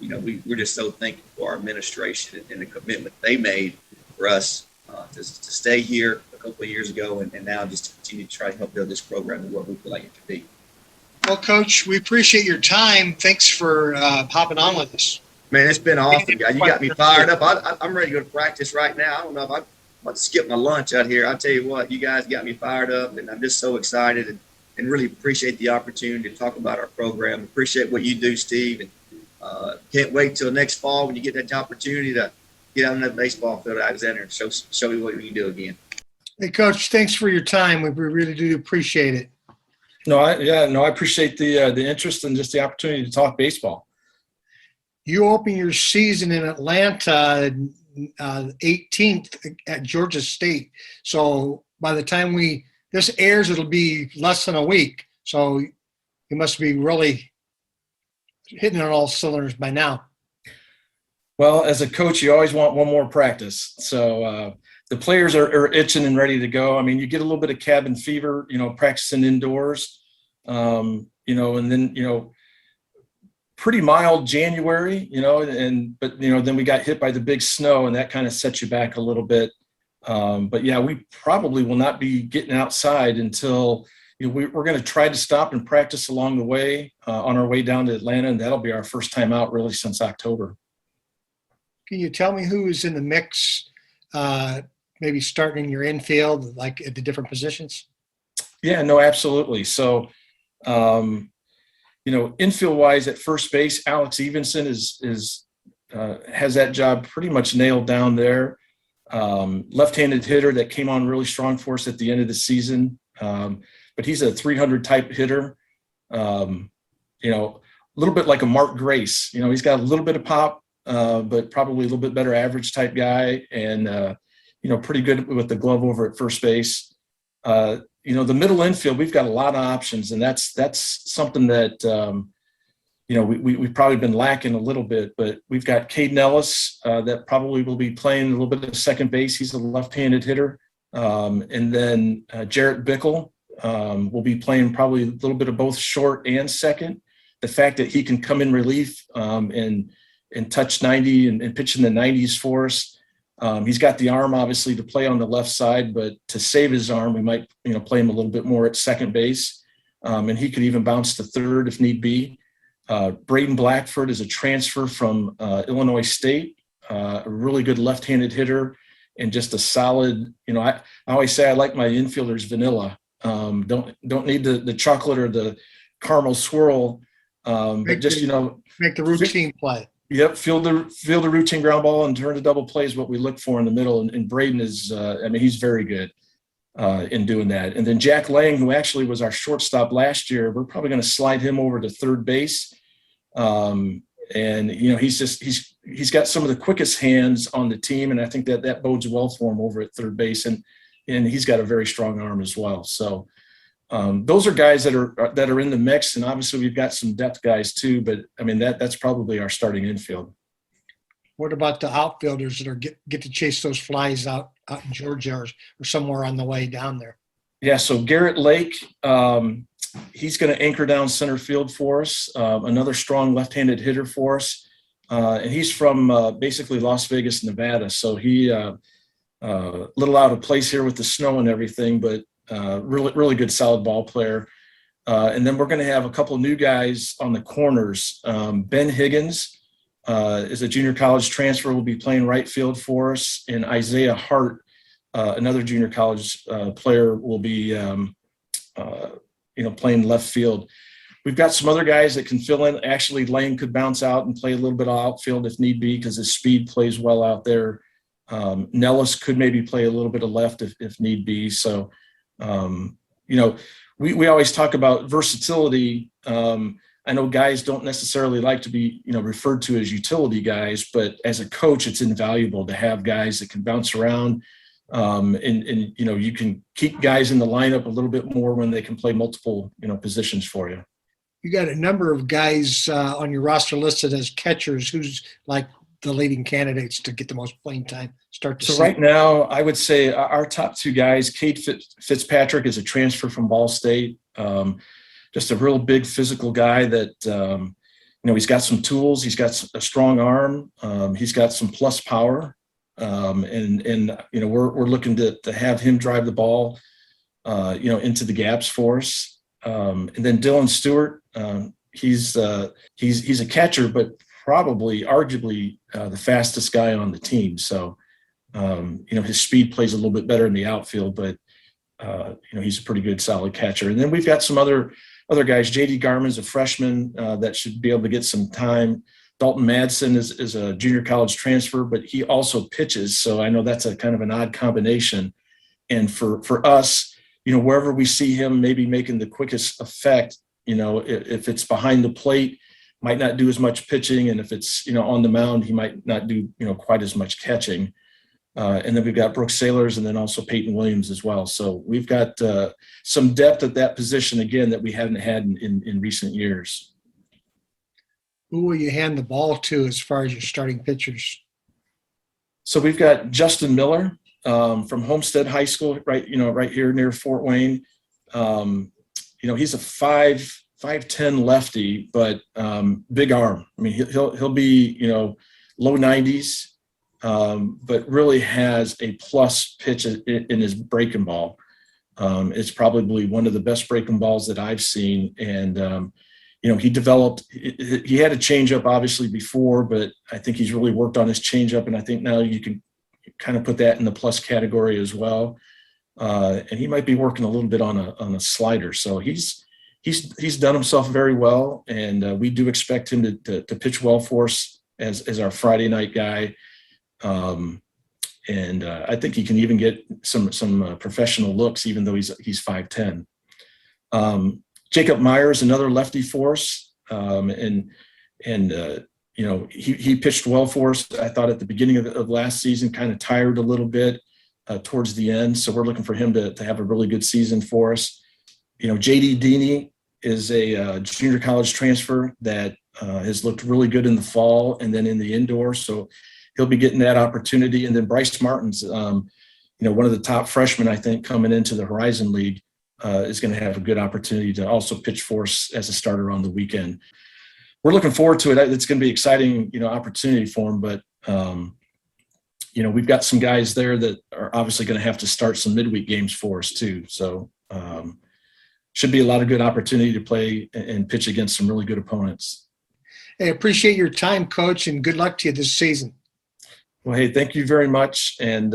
we're just so thankful for our administration and the commitment they made for us to stay here a couple of years ago and now just to continue to try to help build this program to what we feel like it could be. Well, Coach, we appreciate your time. Thanks for hopping on with us. Man, it's been awesome, guys. You got me fired up. I'm ready to go to practice right now. I don't know if I'm about to skip my lunch out here. I'll tell you what, you guys got me fired up, and I'm just so excited and really appreciate the opportunity to talk about our program. Appreciate what you do, Steve, and can't wait till next fall when you get that opportunity to get out on that baseball field at Alexander and show you what we can do again. Hey, Coach, thanks for your time. We really do appreciate it. I appreciate the interest and just the opportunity to talk baseball. You open your season in Atlanta 18th at Georgia State. So by the time this airs, it'll be less than a week. So you must be really hitting on all cylinders by now. Well, as a coach, you always want one more practice. So the players are itching and ready to go. I mean, you get a little bit of cabin fever, practicing indoors, and then, pretty mild January, but then we got hit by the big snow and that kind of sets you back a little bit. But yeah, we probably will not be getting outside until we're going to try to stop and practice along the way on our way down to Atlanta. And that'll be our first time out really since October. Can you tell me who is in the mix, maybe starting in your infield, like at the different positions? Yeah, no, absolutely. So, infield wise at first base, Alex Evenson has that job pretty much nailed down there. Left-handed hitter that came on really strong for us at the end of the season. But he's a 300 type hitter. A little bit like a Mark Grace. He's got a little bit of pop, but probably a little bit better average type guy, and pretty good with the glove over at first base. The middle infield, we've got a lot of options, and that's something that we've probably been lacking a little bit. But we've got Caden Ellis that probably will be playing a little bit of second base. He's a left-handed hitter, and then Jarrett Bickle will be playing probably a little bit of both short and second. The fact that he can come in relief and touch 90 and pitch in the 90s for us. He's got the arm, obviously, to play on the left side, but to save his arm, we might, play him a little bit more at second base. And he could even bounce to third if need be. Braden Blackford is a transfer from Illinois State, a really good left-handed hitter and just a solid, I always say I like my infielders vanilla. Don't need the chocolate or the caramel swirl, but just, make the routine play. Yep, field the routine ground ball and turn to double play is what we look for in the middle. And Braden is, he's very good. in doing that. And then Jack Lang, who actually was our shortstop last year, we're probably going to slide him over to third base. And he's got some of the quickest hands on the team, and I think that bodes well for him over at third base. And he's got a very strong arm as well. So those are guys that are in the mix, and obviously we've got some depth guys too. But I mean that's probably our starting infield. What about the outfielders that are get to chase those flies out in Georgia or somewhere on the way down there? Yeah, so Garrett Lake, he's going to anchor down center field for us. Another strong left-handed hitter for us, and he's from basically Las Vegas, Nevada. So he a little out of place here with the snow and everything, but really good, solid ball player. And then we're going to have a couple new guys on the corners. Ben Higgins is a junior college transfer, will be playing right field for us, and Isaiah Hart, another junior college player, will be playing left field. We've got some other guys that can fill in. Actually, Lane could bounce out and play a little bit of outfield if need be because his speed plays well out there. Nellis could maybe play a little bit of left if need be. So, we always talk about versatility. I know guys don't necessarily like to be, referred to as utility guys, but as a coach, it's invaluable to have guys that can bounce around. And you can keep guys in the lineup a little bit more when they can play multiple, positions for you. You got a number of guys on your roster listed as catchers. Who's like the leading candidates to get the most playing time? So right now, I would say our top two guys, Cade Fitzpatrick is a transfer from Ball State. Just a real big physical guy that, he's got some tools. He's got a strong arm. He's got some plus power. We're looking to have him drive the ball, into the gaps for us. And then Dylan Stewart, he's a catcher, but probably arguably the fastest guy on the team. So, his speed plays a little bit better in the outfield, but, he's a pretty good, solid catcher. And then we've got some other guys. JD Garman's a freshman that should be able to get some time. Dalton Madsen is a junior college transfer, but he also pitches. So I know that's a kind of an odd combination. And for us, wherever we see him maybe making the quickest effect, if it's behind the plate, might not do as much pitching. And if it's, on the mound, he might not do, quite as much catching. And then we've got Brooke Sailors and then also Peyton Williams as well. So we've got some depth at that position, again, that we haven't had in recent years. Who will you hand the ball to as far as your starting pitchers? So we've got Justin Miller from Homestead High School, right here near Fort Wayne. He's a 5'10" lefty, but big arm. I mean, he'll be, low 90s. But really has a plus pitch in his breaking ball. It's probably one of the best breaking balls that I've seen. And, he had a changeup obviously before, but I think he's really worked on his changeup. And I think now you can kind of put that in the plus category as well. And he might be working a little bit on a slider. So he's done himself very well. And we do expect him to pitch well for us as our Friday night guy. I think he can even get some professional looks, even though he's 5'10". Jacob Myers, another lefty for us. He pitched well for us. I thought at the beginning of last season, kind of tired a little bit towards the end. So we're looking for him to have a really good season for us. JD Deeney is a junior college transfer that has looked really good in the fall and then in the indoor. So he'll be getting that opportunity. And then Bryce Martin's, one of the top freshmen, I think, coming into the Horizon League, is going to have a good opportunity to also pitch for us as a starter on the weekend. We're looking forward to it. It's going to be exciting, opportunity for him. But, we've got some guys there that are obviously going to have to start some midweek games for us too. So should be a lot of good opportunity to play and pitch against some really good opponents. Hey, appreciate your time, Coach, and good luck to you this season. Well, hey, thank you very much. And,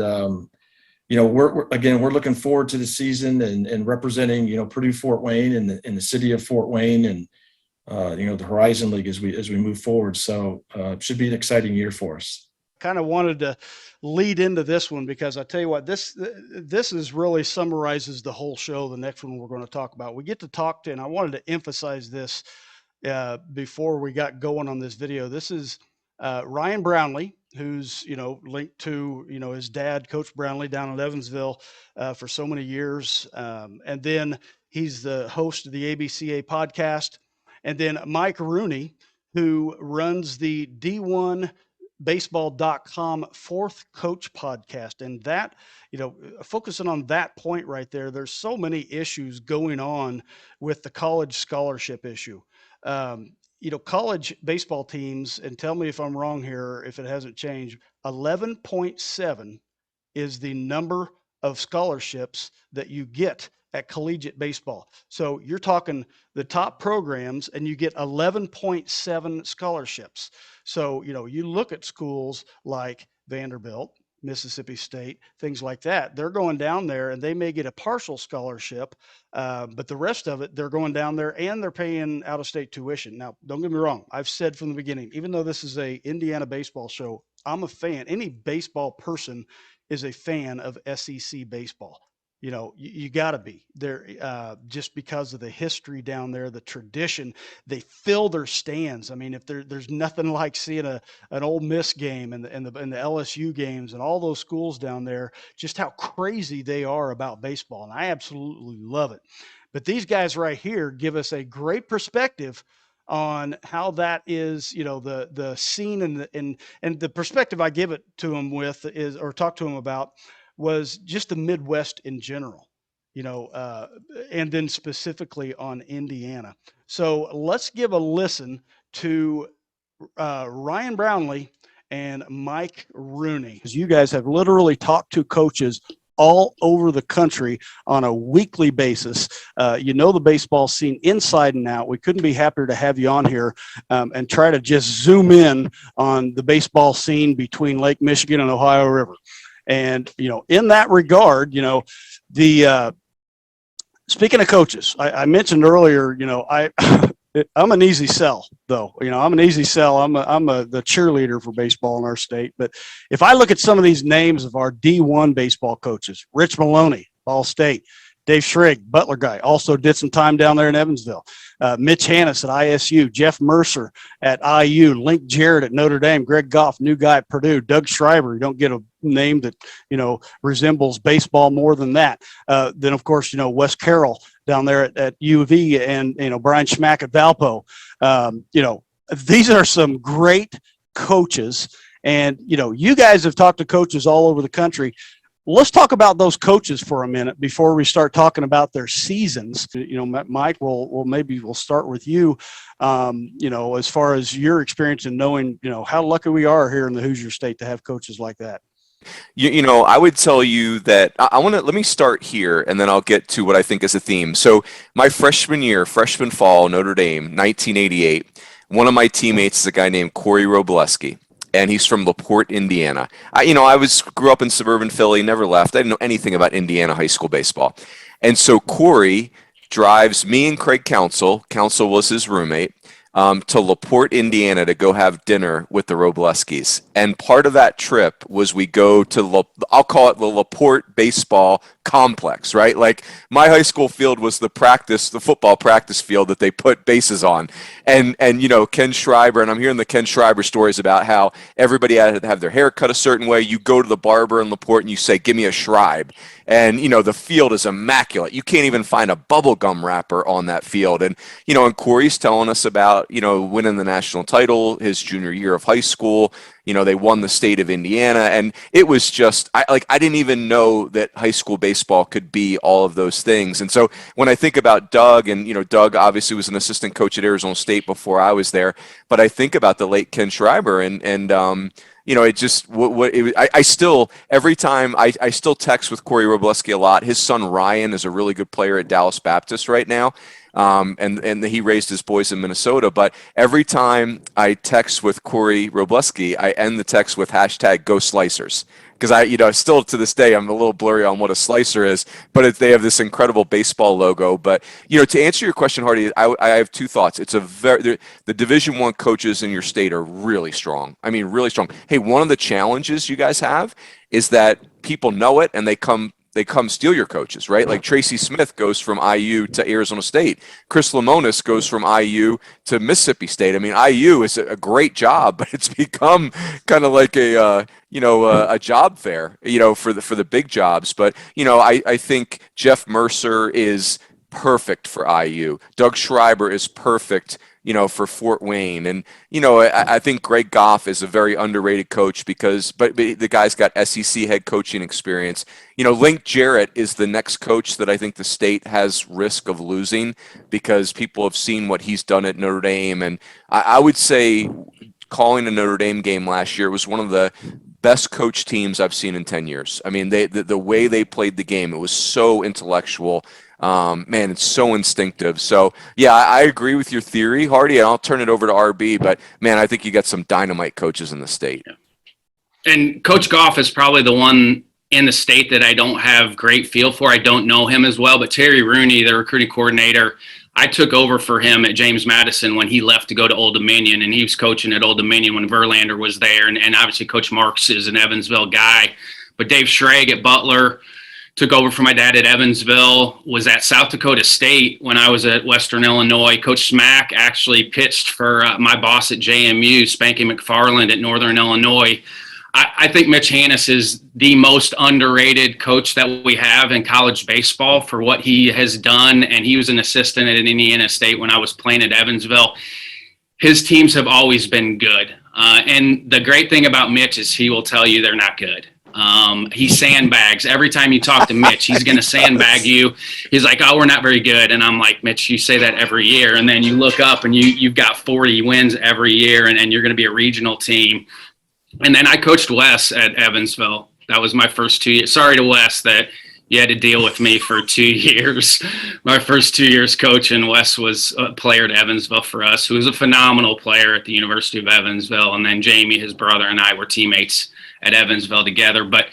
we're looking forward to the season and representing, Purdue Fort Wayne and the city of Fort Wayne and, the Horizon League as we move forward. So it should be an exciting year for us. kind of wanted to lead into this one because I tell you what, this is really summarizes the whole show. The next one we're going to talk about, we get to talk to, and I wanted to emphasize this before we got going on this video. This is Ryan Brownlee, who's, linked to, his dad, Coach Brownlee, down in Evansville for so many years. And then he's the host of the ABCA podcast. And then Mike Rooney, who runs the D1baseball.com Fourth Coach podcast. And that, focusing on that point right there, there's so many issues going on with the college scholarship issue. College baseball teams, and tell me if I'm wrong here, if it hasn't changed, 11.7 is the number of scholarships that you get at collegiate baseball. So you're talking the top programs and you get 11.7 scholarships. So, you look at schools like Vanderbilt, Mississippi State, things like that. They're going down there and they may get a partial scholarship, but the rest of it, they're going down there and they're paying out-of-state tuition. Now, don't get me wrong. I've said from the beginning, even though this is a Indiana baseball show, I'm a fan. Any baseball person is a fan of SEC baseball. You got to be there just because of the history down there, the tradition. They fill their stands. I mean, if there's nothing like seeing an Ole Miss game and the LSU games and all those schools down there, just how crazy they are about baseball. And I absolutely love it. But these guys right here give us a great perspective on how that is, the scene and the perspective I give it to them with is, or talk to them about, was just the Midwest in general, and then specifically on Indiana. So let's give a listen to Ryan Brownlee and Mike Rooney, because you guys have literally talked to coaches all over the country on a weekly basis. The baseball scene inside and out. We couldn't be happier to have you on here and try to just zoom in on the baseball scene between Lake Michigan and Ohio River. And, in that regard, speaking of coaches, I mentioned earlier, I'm an easy sell though. I'm an easy sell. I'm the cheerleader for baseball in our state. But if I look at some of these names of our D1 baseball coaches, Rich Maloney, Ball State, Dave Schrigg, Butler guy, also did some time down there in Evansville. Mitch Hannes at ISU, Jeff Mercer at IU, Link Jarrett at Notre Dame, Greg Goff, new guy at Purdue, Doug Schreiber. You don't get a name that, resembles baseball more than that. Then, of course, Wes Carroll down there at UV and, Brian Schmack at Valpo. These are some great coaches. And, you guys have talked to coaches all over the country. Let's talk about those coaches for a minute before we start talking about their seasons. Mike, we'll start with you. As far as your experience in knowing, how lucky we are here in the Hoosier State to have coaches like that. I would tell you that let me start here and then I'll get to what I think is a theme. So my freshman fall, Notre Dame, 1988, one of my teammates is a guy named Corey Robleski. And he's from LaPorte, Indiana. I grew up in suburban Philly, never left. I didn't know anything about Indiana high school baseball. And so Corey drives me and Craig Counsell was his roommate, to LaPorte, Indiana to go have dinner with the Robleskis. And part of that trip was we go to, I'll call it the LaPorte baseball complex, right? Like my high school field was the football practice field that they put bases on. And Ken Schreiber, and I'm hearing the Ken Schreiber stories about how everybody had to have their hair cut a certain way. You go to the barber in LaPorte and you say, give me a Schreiber. And, the field is immaculate. You can't even find a bubble gum wrapper on that field. And, and Corey's telling us about, winning the national title his junior year of high school. They won the state of Indiana, and it was just, I didn't even know that high school baseball could be all of those things. And so when I think about Doug, and, Doug obviously was an assistant coach at Arizona State before I was there, but I think about the late Ken Schreiber and it just, I still, every time I still text with Corey Robleski a lot. His son Ryan is a really good player at Dallas Baptist right now. And he raised his boys in Minnesota. But every time I text with Corey Robleski, I end the text with #GoSlicers. because still to this day, I'm a little blurry on what a slicer is, but they have this incredible baseball logo. But, to answer your question, Hardy, I have two thoughts. It's the Division I coaches in your state are really strong. I mean, really strong. Hey, one of the challenges you guys have is that people know it and they come steal your coaches, right? Like Tracy Smith goes from IU to Arizona State. Chris Lamonis goes from IU to Mississippi State. I mean, IU is a great job, but it's become kind of like a job fair, for the big jobs. But, I think Jeff Mercer is perfect for IU. Doug Schreiber is perfect, for Fort Wayne. And, I think Greg Goff is a very underrated coach but the guy's got SEC head coaching experience. Link Jarrett is the next coach that I think the state has risk of losing because people have seen what he's done at Notre Dame. And I would say calling a Notre Dame game last year was one of the best coach teams I've seen in 10 years. I mean, the way they played the game, it was so intellectual. Man, it's so instinctive. So, yeah, I agree with your theory, Hardy, and I'll turn it over to RB. But, man, I think you got some dynamite coaches in the state. Yeah. And Coach Goff is probably the one in the state that I don't have great feel for. I don't know him as well. But Terry Rooney, the recruiting coordinator, I took over for him at James Madison when he left to go to Old Dominion, and he was coaching at Old Dominion when Verlander was there. And obviously Coach Marks is an Evansville guy. But Dave Schrag at Butler took over for my dad at Evansville, was at South Dakota State when I was at Western Illinois. Coach Smack actually pitched for my boss at JMU, Spanky McFarland at Northern Illinois. I think Mitch Hannes is the most underrated coach that we have in college baseball for what he has done. And he was an assistant at Indiana State when I was playing at Evansville. His teams have always been good. And the great thing about Mitch is he will tell you they're not good. He sandbags. Every time you talk to Mitch, he's going to sandbag you. He's like, oh, we're not very good. And I'm like, Mitch, you say that every year. And then you look up and you've got 40 wins every year and you're going to be a regional team. And then I coached Wes at Evansville. That was my first 2 years. Sorry to Wes that you had to deal with me for 2 years. My first 2 years coaching, Wes was a player at Evansville for us, who was a phenomenal player at the University of Evansville. And then Jamie, his brother, and I were teammates at Evansville together. But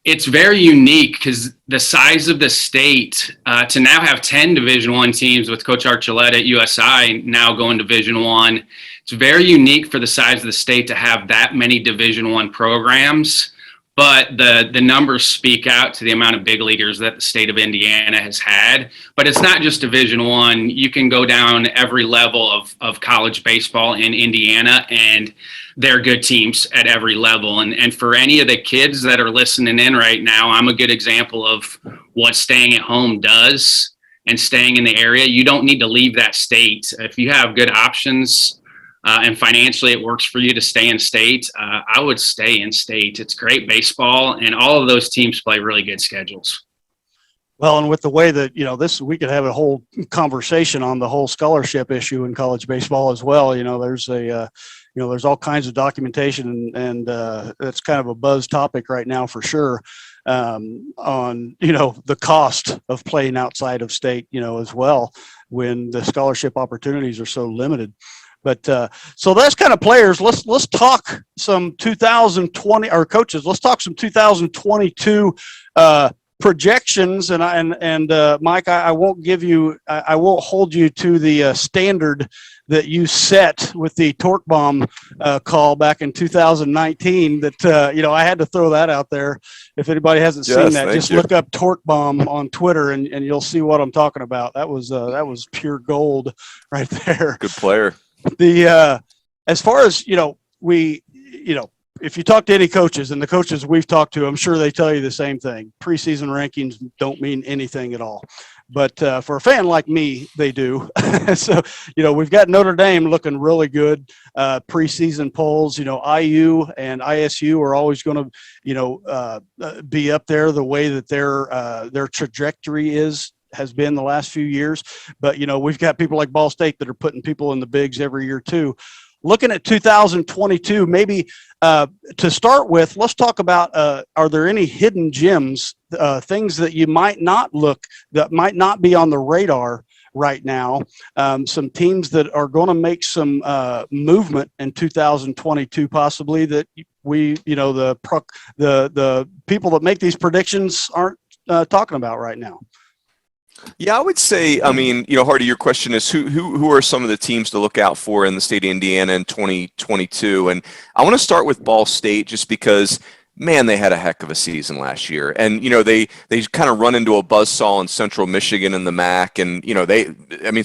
it's very unique because the size of the state, to now have 10 Division I teams with Coach Archuleta at USI now going Division I, it's very unique for the size of the state to have that many Division I programs. But the numbers speak out to the amount of big leaguers that the state of Indiana has had. But it's not just Division I. You can go down every level of college baseball in Indiana, and they're good teams at every level. And for any of the kids that are listening in right now, I'm a good example of what staying at home does and staying in the area. You don't need to leave that state. If you have good options, and financially it works for you to stay in state, I would stay in state. It's great baseball, and all of those teams play really good schedules. Well, and with the way that, we could have a whole conversation on the whole scholarship issue in college baseball as well. There's there's all kinds of documentation and it's kind of a buzz topic right now for sure, on, the cost of playing outside of state, as well, when the scholarship opportunities are so limited. But so that's kind of players. Let's talk some 2020 or coaches. Let's talk some 2022 projections. And Mike, I won't hold you to the standard that you set with the torque bomb call back in 2019. That I had to throw that out there. If anybody hasn't seen that, just look up torque bomb on Twitter and you'll see what I'm talking about. That was pure gold right there. Good player. As far as, if you talk to any coaches, and the coaches we've talked to, I'm sure they tell you the same thing. Preseason rankings don't mean anything at all. But for a fan like me, they do. So, we've got Notre Dame looking really good. Preseason polls, IU and ISU are always going to, be up there the way that their trajectory has been the last few years. But, we've got people like Ball State that are putting people in the bigs every year too. Looking at 2022, maybe to start with, let's talk about, are there any hidden gems, things that you might not be on the radar right now? Some teams that are going to make some movement in 2022, possibly that the people that make these predictions aren't talking about right now. Yeah, I would say, I mean, Hardy, your question is who are some of the teams to look out for in the state of Indiana in 2022? And I want to start with Ball State just because, man, they had a heck of a season last year. And, they kind of run into a buzzsaw in Central Michigan in the MAC. And,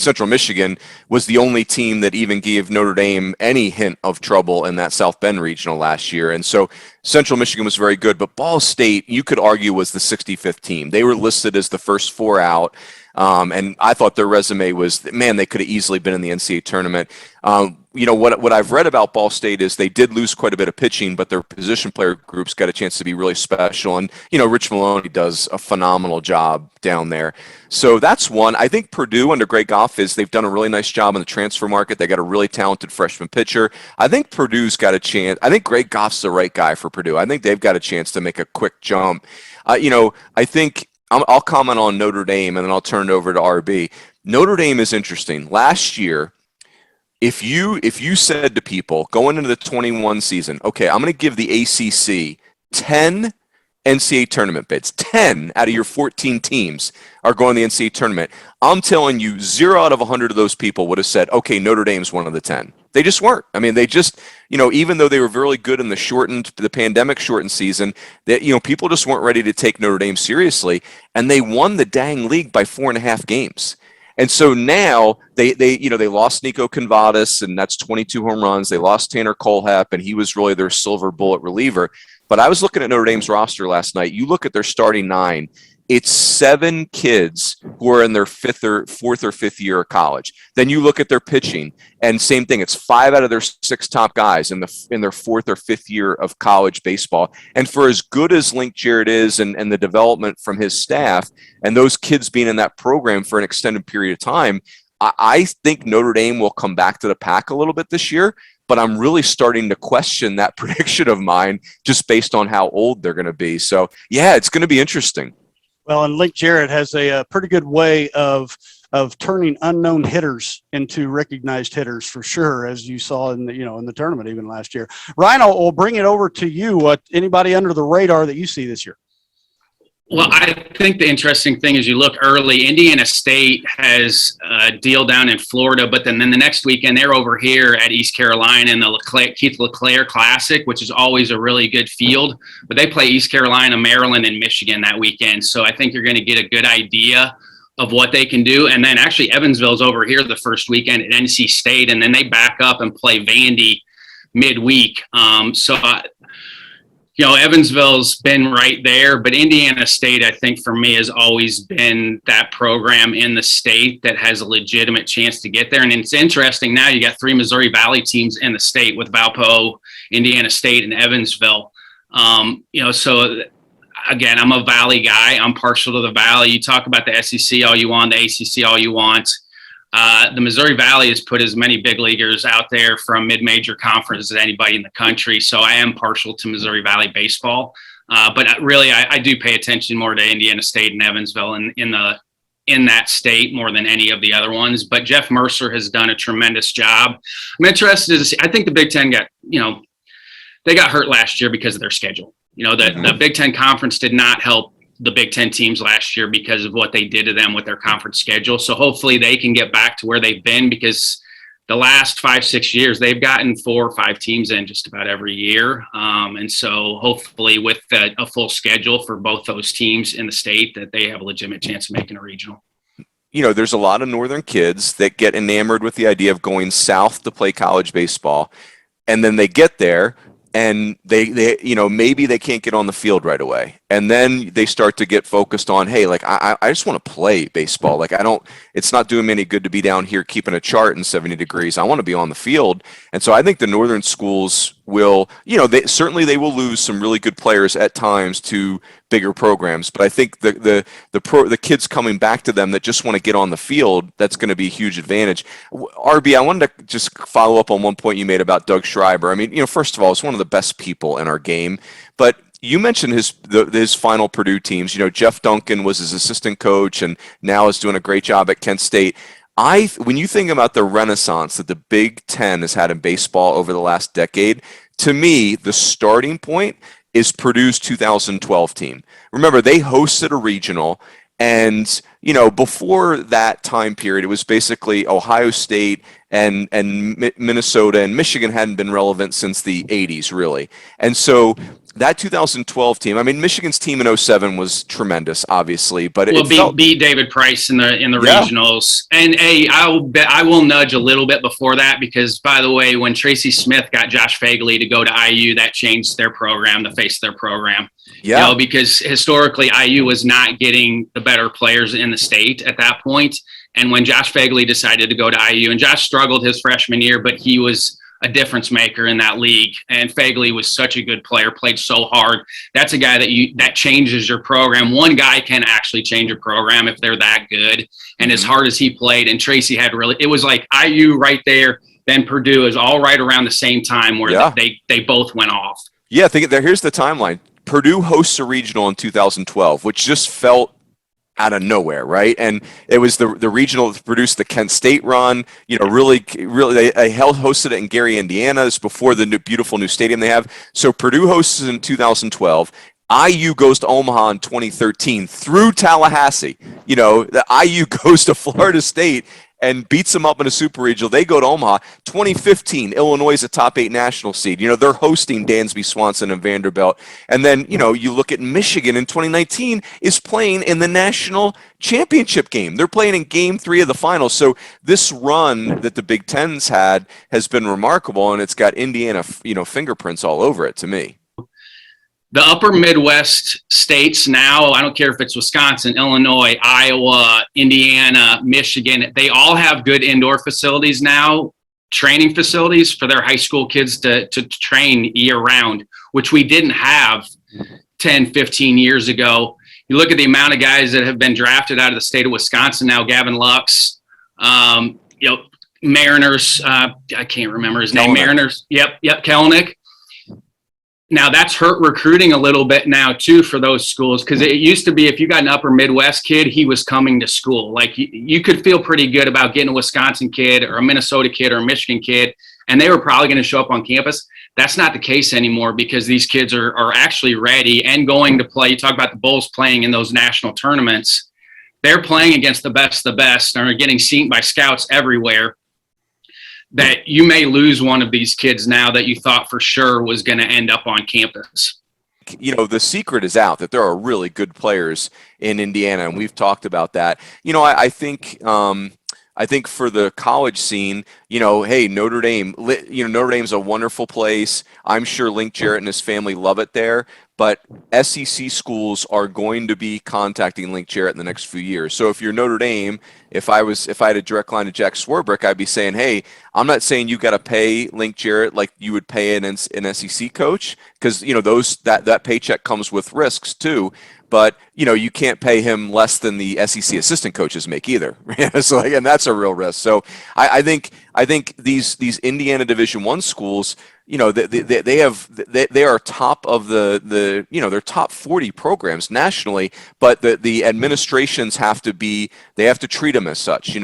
Central Michigan was the only team that even gave Notre Dame any hint of trouble in that South Bend regional last year. And so Central Michigan was very good, but Ball State, you could argue, was the 65th team. They were listed as the first four out. And I thought their resume was, man, they could have easily been in the NCAA tournament. What I've read about Ball State is they did lose quite a bit of pitching, but their position player groups got a chance to be really special. And, Rich Maloney does a phenomenal job down there. So that's one. I think Purdue under Greg Goff they've done a really nice job in the transfer market. They got a really talented freshman pitcher. I think Purdue's got a chance. I think Greg Goff's the right guy for Purdue. I think they've got a chance to make a quick jump. I think I'll comment on Notre Dame and then I'll turn it over to RB. Notre Dame is interesting. Last year, if you said to people going into the 21 season, okay, I'm going to give the ACC 10 NCAA tournament bids. 10 out of your 14 teams are going to the NCAA tournament. I'm telling you, 0 out of 100 of those people would have said, okay, Notre Dame's one of the 10. They just weren't. I mean, they just, even though they were really good in the pandemic shortened season, that, people just weren't ready to take Notre Dame seriously. And they won the dang league by 4.5 games. And so now they lost Nico Convadas, and that's 22 home runs. They lost Tanner Colehap, and he was really their silver bullet reliever. But I was looking at Notre Dame's roster last night. You look at their starting 9. It's 7 kids who are in their 4th or 5th year of college. Then you look at their pitching, and same thing. It's 5 out of their 6 top guys in their 4th or 5th year of college baseball. And for as good as Link Jarrett is, and the development from his staff, and those kids being in that program for an extended period of time, I think Notre Dame will come back to the pack a little bit this year. But I'm really starting to question that prediction of mine just based on how old they're going to be. So, yeah, it's going to be interesting. Well, and Link Jarrett has a pretty good way of turning unknown hitters into recognized hitters for sure, as you saw in the tournament even last year. Ryan, we'll bring it over to you. Anybody under the radar that you see this year? Well, I think the interesting thing is you look early, Indiana State has a deal down in Florida, but then the next weekend they're over here at East Carolina in the Keith LeClaire Classic, which is always a really good field. But they play East Carolina, Maryland, and Michigan that weekend. So I think you're going to get a good idea of what they can do. And then actually Evansville's over here the first weekend at NC State, and then they back up and play Vandy midweek. Evansville's been right there, but Indiana State, I think for me, has always been that program in the state that has a legitimate chance to get there. And it's interesting now you got 3 Missouri Valley teams in the state with Valpo, Indiana State, and Evansville. So again, I'm a Valley guy. I'm partial to the Valley. You talk about the SEC all you want, the ACC all you want. The Missouri Valley has put as many big leaguers out there from mid-major conferences as anybody in the country. So I am partial to Missouri Valley baseball. But really, I do pay attention more to Indiana State and Evansville in that state more than any of the other ones. But Jeff Mercer has done a tremendous job. I'm interested to see. I think the Big Ten they got hurt last year because of their schedule. The Big Ten Conference did not help the Big Ten teams last year because of what they did to them with their conference schedule. So hopefully they can get back to where they've been, because the last 5-6 years, they've gotten 4 or 5 teams in just about every year. And so hopefully with a full schedule for both those teams in the state, that they have a legitimate chance of making a regional. There's a lot of northern kids that get enamored with the idea of going south to play college baseball. And then they get there and they maybe they can't get on the field right away. And then they start to get focused on, hey, like, I just want to play baseball. Like, it's not doing me any good to be down here keeping a chart in 70 degrees. I want to be on the field. And so I think the northern schools will, they will lose some really good players at times to bigger programs. But I think the kids coming back to them that just want to get on the field, that's going to be a huge advantage. RB, I wanted to just follow up on one point you made about Doug Schreiber. I mean, first of all, it's one of the best people in our game. But you mentioned his final Purdue teams. Jeff Duncan was his assistant coach and now is doing a great job at Kent State. When you think about the renaissance that the Big Ten has had in baseball over the last decade, to me, the starting point is Purdue's 2012 team. Remember, they hosted a regional, and before that time period, it was basically Ohio State and Minnesota and Michigan hadn't been relevant since the 80s, really. And so that 2012 team, I mean, Michigan's team in 07 was tremendous, obviously, but beat David Price in the regionals. And I will nudge a little bit before that, because, by the way, when Tracy Smith got Josh Fagley to go to IU, that changed their program, the face of their program. Yeah. Because historically IU was not getting the better players in the state at that point. And when Josh Fagley decided to go to IU, and Josh struggled his freshman year, but he was a difference maker in that league. And Fagley was such a good player, played so hard. That's a guy that changes your program. One guy can actually change your program if they're that good. And as hard as he played, and Tracy had it was like IU right there, then Purdue is all right around the same time where they both went off. Yeah, here's the timeline. Purdue hosts a regional in 2012, which just felt out of nowhere, right? And it was the regional that produced the Kent State run. Really, they hosted it in Gary, Indiana. It's before the beautiful new stadium they have. So Purdue hosts it in 2012. IU goes to Omaha in 2013 through Tallahassee. The IU goes to Florida State and beats them up in a super regional. They go to Omaha. 2015, Illinois is a top 8 national seed. They're hosting Dansby, Swanson, and Vanderbilt. And then, you look at Michigan in 2019 is playing in the national championship game. They're playing in game 3 of the finals. So this run that the Big Ten's had has been remarkable, and it's got Indiana, fingerprints all over it to me. The upper Midwest states now, I don't care if it's Wisconsin, Illinois, Iowa, Indiana, Michigan, they all have good indoor facilities now, training facilities for their high school kids to train year round, which we didn't have 10, 15 years ago. You look at the amount of guys that have been drafted out of the state of Wisconsin now, Gavin Lux, Mariners, I can't remember his name, Mariners. Yep, Kelnick. Now that's hurt recruiting a little bit now too for those schools, because it used to be if you got an upper Midwest kid, he was coming to school. Like you could feel pretty good about getting a Wisconsin kid or a Minnesota kid or a Michigan kid, and they were probably going to show up on campus. That's not the case anymore, because these kids are actually ready and going to play. You talk about the Bulls playing in those national tournaments. They're playing against the best and are getting seen by scouts everywhere. That you may lose one of these kids now that you thought for sure was going to end up on campus. The secret is out that there are really good players in Indiana, and we've talked about that. I think for the college scene, hey, Notre Dame, Notre Dame's a wonderful place. I'm sure Link Jarrett and his family love it there. But SEC schools are going to be contacting Link Jarrett in the next few years. So if you're Notre Dame, if I had a direct line to Jack Swarbrick, I'd be saying, hey, I'm not saying you got to pay Link Jarrett like you would pay an SEC coach, because that paycheck comes with risks too. But you can't pay him less than the SEC assistant coaches make either. So and that's a real risk. So I think these Indiana Division I schools, they are top of they're top 40 programs nationally, but the administrations have to treat them as such.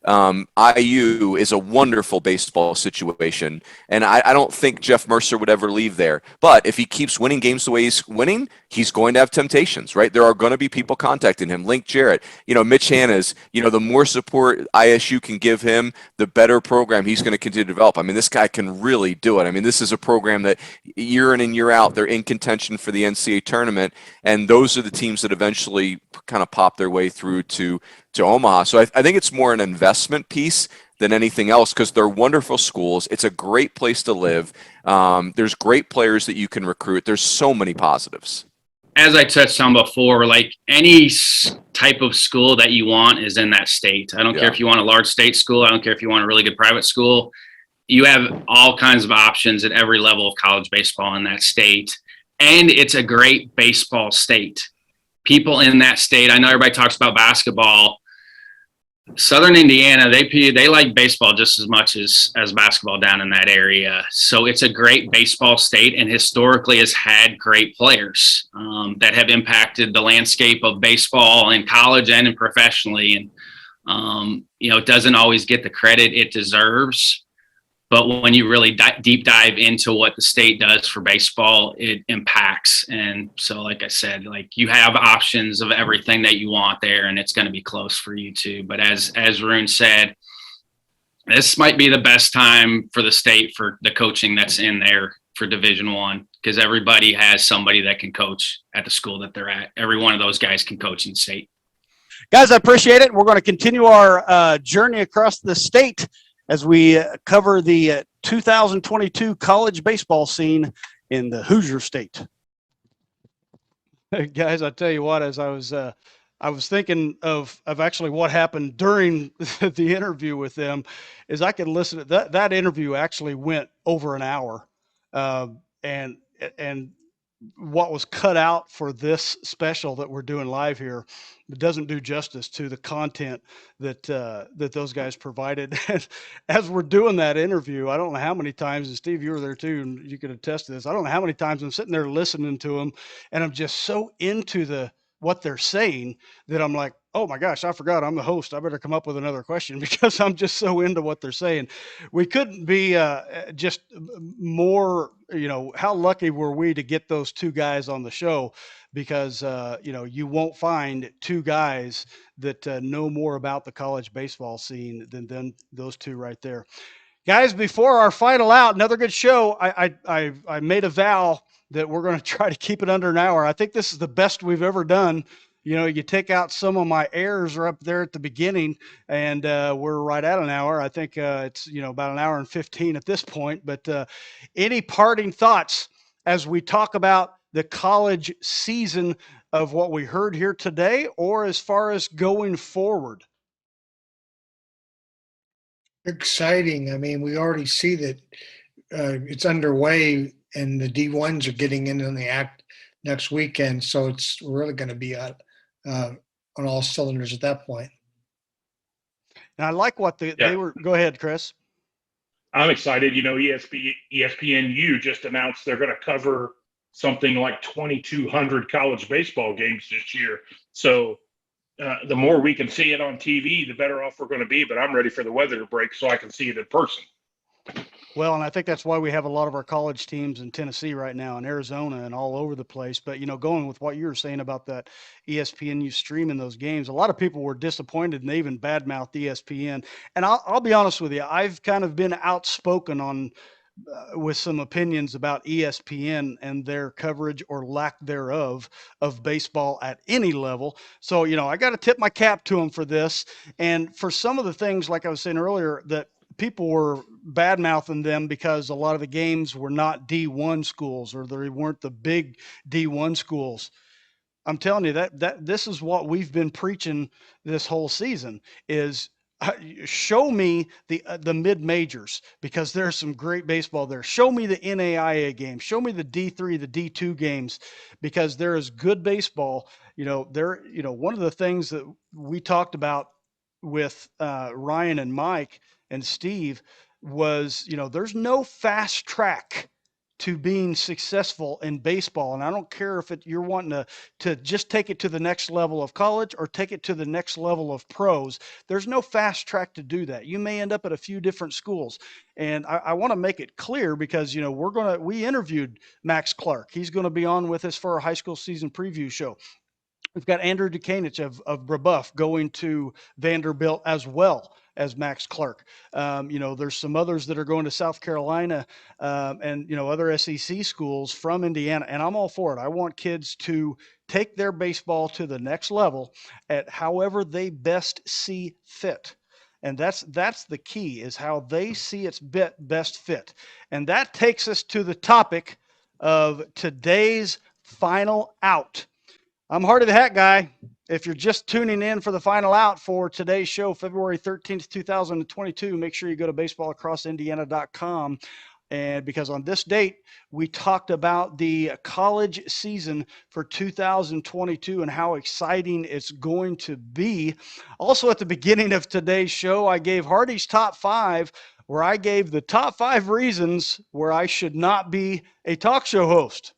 IU is a wonderful baseball situation, and I don't think Jeff Mercer would ever leave there. But if he keeps winning games the way he's winning, he's going to have temptations, right? There are going to be people contacting him. Link Jarrett, Mitch Hanna's, the more support ISU can give him, the better program he's going to continue to develop. I mean, this guy can really do it. I mean, this is a program that year in and year out, they're in contention for the NCAA tournament, and those are the teams that eventually kind of pop their way through to Omaha. So I think it's more an investment piece than anything else, because they're wonderful schools. It's a great place to live. There's great players that you can recruit. There's so many positives. As I touched on before, like any type of school that you want is in that state. I don't care if you want a large state school. I don't care if you want a really good private school. You have all kinds of options at every level of college baseball in that state. And it's a great baseball state. People in that state, I know everybody talks about basketball. Southern Indiana, they like baseball just as much as basketball down in that area. So it's a great baseball state, and historically has had great players that have impacted the landscape of baseball in college and in professionally. And, it doesn't always get the credit it deserves. But when you really deep dive into what the state does for baseball, it impacts. And so, like I said, like you have options of everything that you want there, and it's going to be close for you too. But as Roon said, this might be the best time for the state for the coaching that's in there for Division I, because everybody has somebody that can coach at the school that they're at. Every one of those guys can coach in state. Guys, I appreciate it. We're going to continue our journey across the state as we cover the 2022 college baseball scene in the Hoosier State. Guys, I tell you what, as I was thinking of actually what happened during the interview with them, is I could listen to that interview actually went over an hour, and what was cut out for this special that we're doing live here doesn't do justice to the content that those guys provided. And as we're doing that interview, I don't know how many times, and Steve, you were there too, and you could attest to this. I don't know how many times I'm sitting there listening to them, and I'm just so into what they're saying that I'm like, oh my gosh, I forgot I'm the host. I better come up with another question because I'm just so into what they're saying. We couldn't be just more, how lucky were we to get those two guys on the show, because, you won't find two guys that know more about the college baseball scene than those two right there. Guys, before our final out, another good show. I made a vow that we're going to try to keep it under an hour. I think this is the best we've ever done. You take out some of my errors are up there at the beginning, and we're right at an hour. I think it's, about an hour and 15 at this point. But any parting thoughts as we talk about the college season of what we heard here today, or as far as going forward? Exciting. I mean, we already see that it's underway, and the D1s are getting in on the act next weekend. So it's really going to be on all cylinders at that point. And I like what they were. Go ahead, Chris. I'm excited. ESPNU just announced they're going to cover something like 2,200 college baseball games this year. So the more we can see it on TV, the better off we're going to be. But I'm ready for the weather to break so I can see it in person. Well, and I think that's why we have a lot of our college teams in Tennessee right now, and Arizona, and all over the place. But, going with what you were saying about that ESPNU streaming those games, a lot of people were disappointed, and they even badmouthed ESPN. And I'll be honest with you, I've kind of been outspoken on with some opinions about ESPN and their coverage or lack thereof of baseball at any level. So, I got to tip my cap to them for this. And for some of the things, like I was saying earlier, that people were bad mouthing them because a lot of the games were not D1 schools, or they weren't the big D1 schools. I'm telling you that this is what we've been preaching this whole season is show me the mid majors, because there's some great baseball there. Show me the NAIA games, show me the D3, the D2 games, because there is good baseball. One of the things that we talked about with Ryan and Mike and Steve was, there's no fast track to being successful in baseball. And I don't care if you're wanting to just take it to the next level of college or take it to the next level of pros. There's no fast track to do that. You may end up at a few different schools. And I want to make it clear because, we interviewed Max Clark. He's going to be on with us for our high school season preview show. We've got Andrew Dukanich of Brebeuf going to Vanderbilt as well as Max Clark. There's some others that are going to South Carolina and, other SEC schools from Indiana. And I'm all for it. I want kids to take their baseball to the next level at however they best see fit. And that's the key, is how they see its best fit. And that takes us to the topic of today's final out. I'm Hardy the Hat Guy. If you're just tuning in for the final out for today's show, February 13th, 2022, make sure you go to baseballacrossindiana.com. And because on this date, we talked about the college season for 2022 and how exciting it's going to be. Also, at the beginning of today's show, I gave Hardy's top 5, where I gave the top 5 reasons where I should not be a talk show host.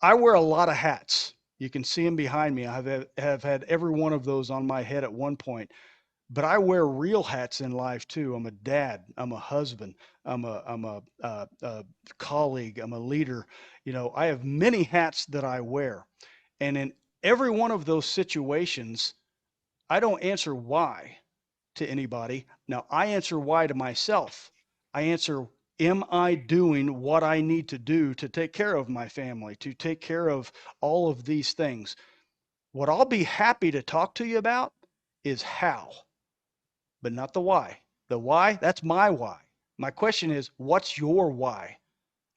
I wear a lot of hats. You can see them behind me. I have had every one of those on my head at one point. but I wear real hats in life too. I'm a dad. I'm a husband. I'm a colleague. I'm a leader. You know, I have many hats that I wear. And in every one of those situations, I don't answer why to anybody. Now, I answer why to myself. I answer, am I doing what I need to do to take care of my family, to take care of all of these things? What I'll be happy to talk to you about is how, but not the why. The why, that's my why. My question is, what's your why?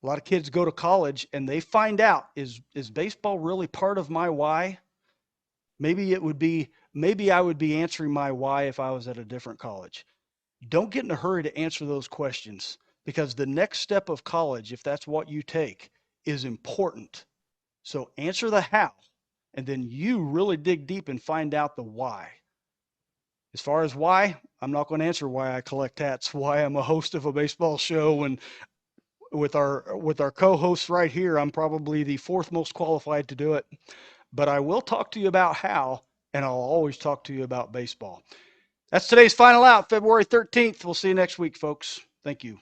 A lot of kids go to college and they find out, is baseball really part of my why? Maybe I would be answering my why if I was at a different college. Don't get in a hurry to answer those questions, because the next step of college, if that's what you take, is important. So answer the how, and then you really dig deep and find out the why. As far as why, I'm not going to answer why I collect hats, why I'm a host of a baseball show, and with our co-hosts right here, I'm probably the fourth most qualified to do it. But I will talk to you about how, and I'll always talk to you about baseball. That's today's Final Out, February 13th. We'll see you next week, folks. Thank you.